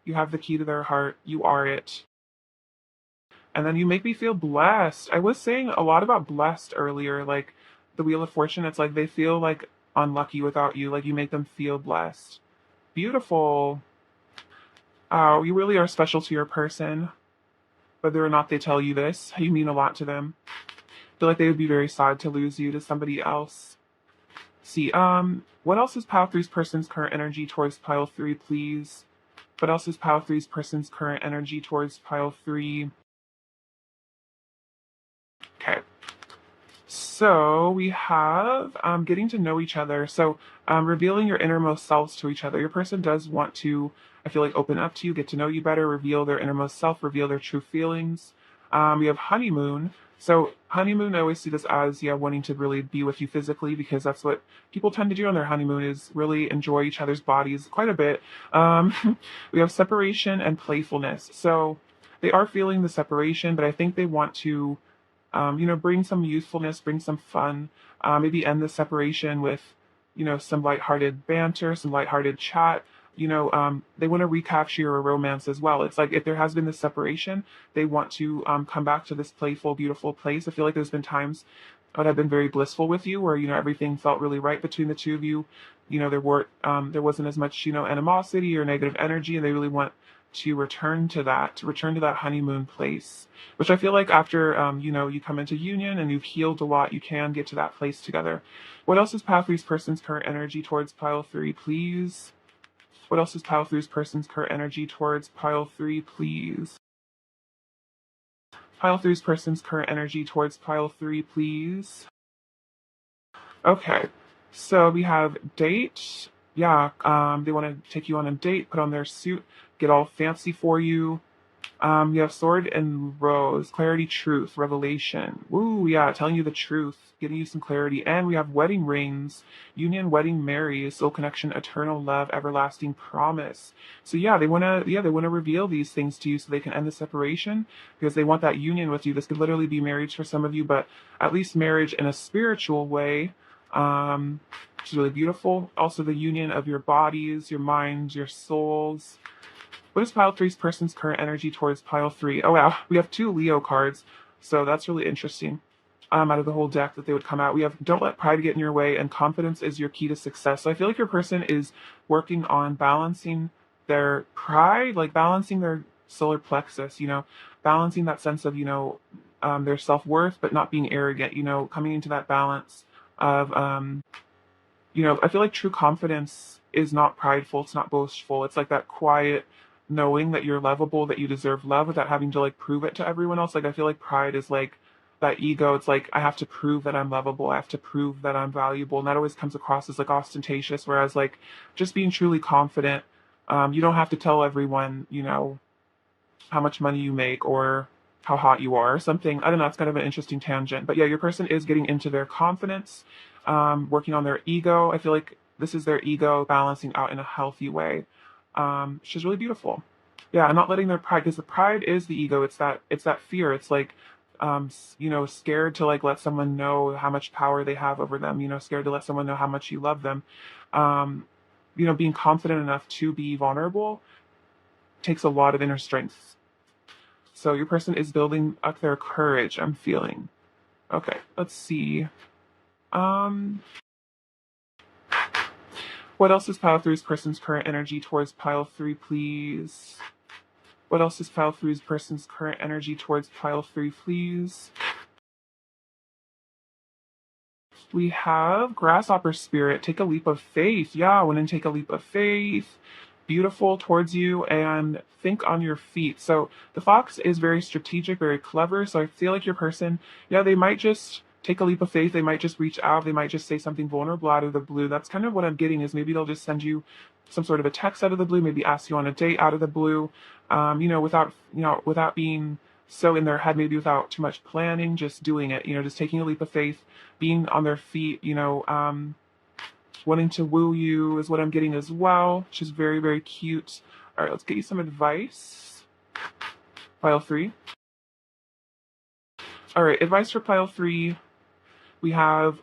You have the key to their heart. You are it. And then you make me feel blessed. I was saying a lot about blessed earlier, like the Wheel of Fortune. It's like they feel like unlucky without you, like you make them feel blessed. Beautiful. Oh, you really are special to your person, whether or not they tell you this. You mean a lot to them. I feel like they would be very sad to lose you to somebody else. See, what else is Pile Three's person's current energy towards Pile Three, please? What else is Pile Three's person's current energy towards Pile Three? Okay. So we have getting to know each other. So revealing your innermost selves to each other. Your person does want to, I feel like, open up to you, get to know you better, reveal their innermost self, reveal their true feelings. We have honeymoon. So honeymoon, I always see this as, yeah, wanting to really be with you physically, because that's what people tend to do on their honeymoon, is really enjoy each other's bodies quite a bit. We have separation and playfulness. So they are feeling the separation, but I think they want to bring some youthfulness, bring some fun, maybe end the separation with, some lighthearted banter, some lighthearted chat. They want to recapture your romance as well. It's like if there has been this separation, they want to come back to this playful, beautiful place. I feel like there's been times that have been very blissful with you, where everything felt really right between the two of you. There wasn't as much animosity or negative energy, and they really want to return to that honeymoon place, which I feel like after you come into union and you've healed a lot, you can get to that place together. What else is Pile Three's person's current energy towards Pile Three, please? What else is Pile Three's person's current energy towards Pile Three, please? Pile Three's person's current energy towards Pile Three, please. Okay, so we have date. Yeah, they want to take you on a date, put on their suit, get all fancy for you. You have Sword and Rose, clarity, truth, revelation. Ooh, yeah, telling you the truth, giving you some clarity. And we have wedding rings, union, wedding, marry, soul connection, eternal love, everlasting promise. So yeah, they wanna reveal these things to you so they can end the separation, because they want that union with you. This could literally be marriage for some of you, but at least marriage in a spiritual way. Which is really beautiful. Also the union of your bodies, your minds, your souls. What is Pile Three's person's current energy towards Pile Three? Oh wow, we have two Leo cards, so that's really interesting. Out of the whole deck that they would come out, we have Don't Let Pride Get in Your Way and Confidence is Your Key to Success. So I feel like your person is working on balancing their pride, like balancing their solar plexus, balancing that sense of, their self-worth, but not being arrogant, coming into that balance of, I feel like true confidence is not prideful, it's not boastful. It's like that quiet knowing that you're lovable, that you deserve love without having to like prove it to everyone else. Like I feel like pride is like that ego. It's like I have to prove that I'm lovable, I have to prove that I'm valuable. And that always comes across as like ostentatious, whereas like just being truly confident, you don't have to tell everyone, how much money you make or how hot you are or something. I don't know, it's kind of an interesting tangent. But yeah, your person is getting into their confidence, working on their ego. I feel like this is their ego balancing out in a healthy way, which is really beautiful. Yeah, and not letting their pride, because the pride is the ego. It's that fear. It's like, scared to like let someone know how much power they have over them. Scared to let someone know how much you love them. Um, being confident enough to be vulnerable takes a lot of inner strength. So your person is building up their courage, I'm feeling. Okay, let's see. Um, what else is Pile Three's person's current energy towards Pile Three, please? What else is Pile Three's person's current energy towards Pile Three, please? We have Grasshopper Spirit. Take a leap of faith. Yeah, went and take a leap of faith. Beautiful towards you, and think on your feet. So the fox is very strategic, very clever. So I feel like your person, yeah, they might just take a leap of faith. They might just reach out. They might just say something vulnerable out of the blue. That's kind of what I'm getting, is maybe they'll just send you some sort of a text out of the blue, maybe ask you on a date out of the blue, without being so in their head, maybe without too much planning, just doing it, just taking a leap of faith, being on their feet, wanting to woo you is what I'm getting as well, which is very, very cute. All right, let's get you some advice. Pile Three. All right, advice for Pile Three. We have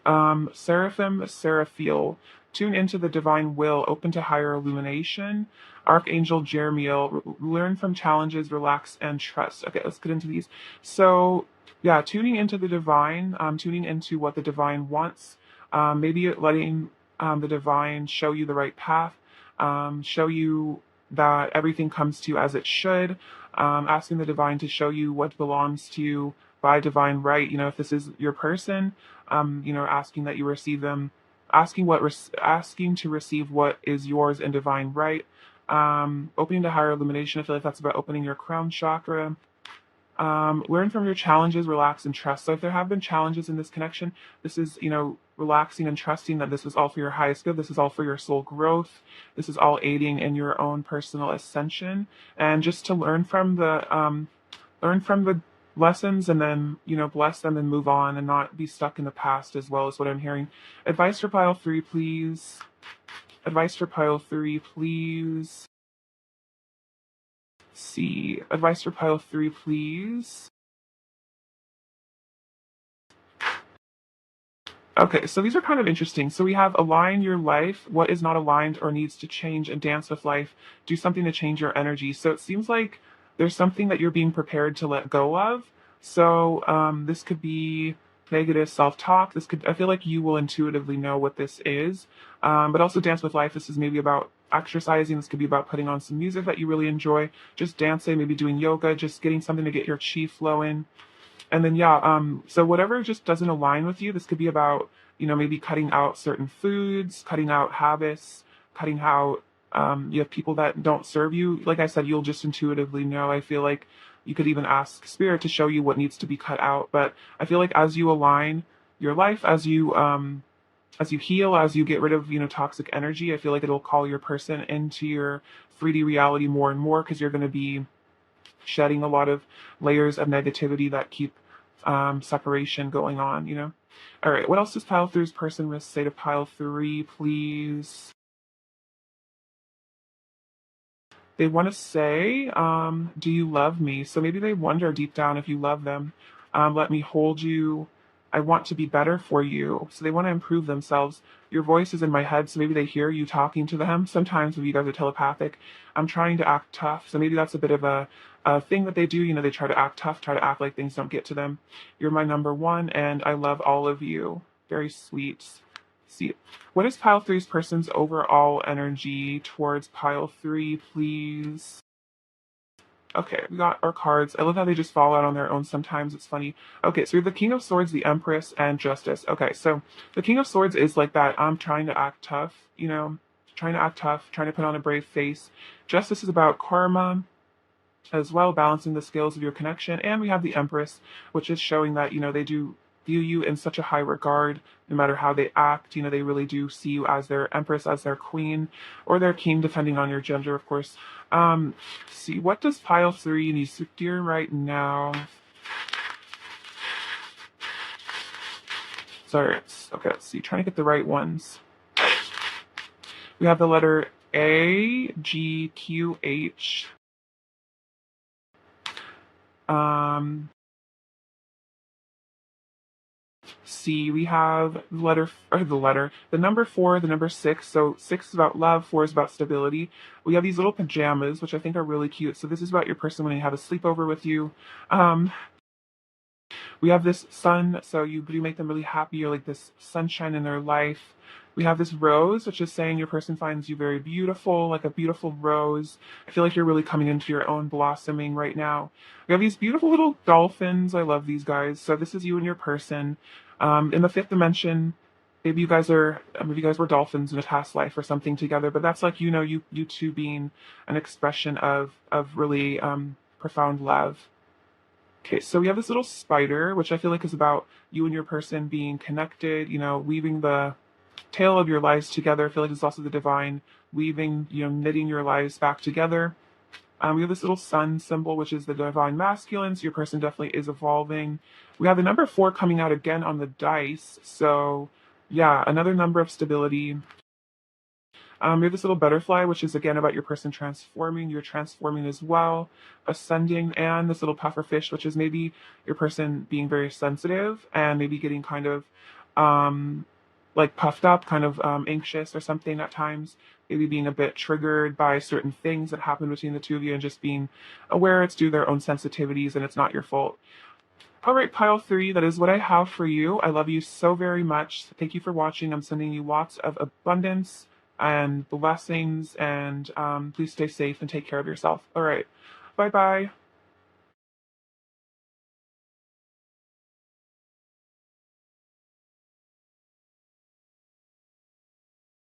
Seraphim Seraphiel. Tune into the divine will, open to higher illumination. Archangel Jeremiel, learn from challenges, relax, and trust. Okay, let's get into these. So, yeah, tuning into the divine, tuning into what the divine wants, maybe letting the divine show you the right path, show you that everything comes to you as it should, asking the divine to show you what belongs to you by divine right. If this is your person, asking that you receive them, asking to receive what is yours in divine right. Opening to higher illumination. I feel like that's about opening your crown chakra. Learn from your challenges, relax and trust. So if there have been challenges in this connection, this is, relaxing and trusting that this is all for your highest good. This is all for your soul growth. This is all aiding in your own personal ascension. And just to learn from the lessons and then, bless them and move on and not be stuck in the past as well, is what I'm hearing. Advice for pile 3, please. Advice for pile 3, please. See. Advice for pile 3, please. Okay, so these are kind of interesting. So we have align your life, what is not aligned or needs to change, and dance with life. Do something to change your energy. So it seems like there's something that you're being prepared to let go of. So this could be negative self-talk. I feel like you will intuitively know what this is. But also dance with life. This is maybe about exercising. This could be about putting on some music that you really enjoy, just dancing, maybe doing yoga, just getting something to get your chi flowing. And then yeah, so whatever just doesn't align with you, this could be about, maybe cutting out certain foods, cutting out habits, cutting out you have people that don't serve you. Like I said, you'll just intuitively know. I feel like you could even ask spirit to show you what needs to be cut out. But I feel like as you align your life, as you heal, as you get rid of, toxic energy, I feel like it'll call your person into your 3D reality more and more, because you're going to be shedding a lot of layers of negativity that keep separation going on. All right, what else does pile three's person risk say to pile 3, please? They want to say, do you love me? So maybe they wonder deep down if you love them. Let me hold you. I want to be better for you. So they want to improve themselves. Your voice is in my head, so maybe they hear you talking to them. Sometimes if you guys are telepathic, I'm trying to act tough. So maybe that's a bit of a thing that they do. They try to act tough, try to act like things don't get to them. You're my number one, and I love all of you. Very sweet. See, what is pile three's person's overall energy towards pile 3, please? Okay, we got our cards. I love how they just fall out on their own sometimes. It's funny. Okay, so we have the King of Swords, the Empress, and Justice. Okay, so the King of Swords is like that. I'm trying to act tough, trying to act tough, trying to put on a brave face. Justice is about karma as well, balancing the scales of your connection. And we have the Empress, which is showing that, they do view you in such a high regard, no matter how they act. They really do see you as their Empress, as their queen, or their king, depending on your gender, of course. See, what does pile 3 need to steer right now? Sorry, okay, let's see, trying to get the right ones. We have the letter A, G, Q, H. C, we have the number 4, the number 6. So 6 is about love, 4 is about stability. We have these little pajamas, which I think are really cute. So this is about your person when they have a sleepover with you. We have this sun, so you do make them really happy. You're like this sunshine in their life. We have this rose, which is saying your person finds you very beautiful, like a beautiful rose. I feel like you're really coming into your own blossoming right now. We have these beautiful little dolphins. I love these guys. So this is you and your person. In the 5th dimension, maybe you guys were dolphins in a past life or something together. But that's like, you two being an expression of really profound love. Okay, so we have this little spider, which I feel like is about you and your person being connected, weaving the tail of your lives together. I feel like it's also the divine weaving, knitting your lives back together. We have this little sun symbol, which is the divine masculine, so your person definitely is evolving. We have the number 4 coming out again on the dice, so yeah, another number of stability. We have this little butterfly, which is again about your person transforming. You're transforming as well, ascending, and this little puffer fish, which is maybe your person being very sensitive and maybe getting kind of like puffed up, kind of anxious or something at times, maybe being a bit triggered by certain things that happen between the two of you and just being aware it's due to their own sensitivities and it's not your fault. All right, pile three, that is what I have for you. I love you so very much. Thank you for watching. I'm sending you lots of abundance and blessings, and please stay safe and take care of yourself. All right, bye bye.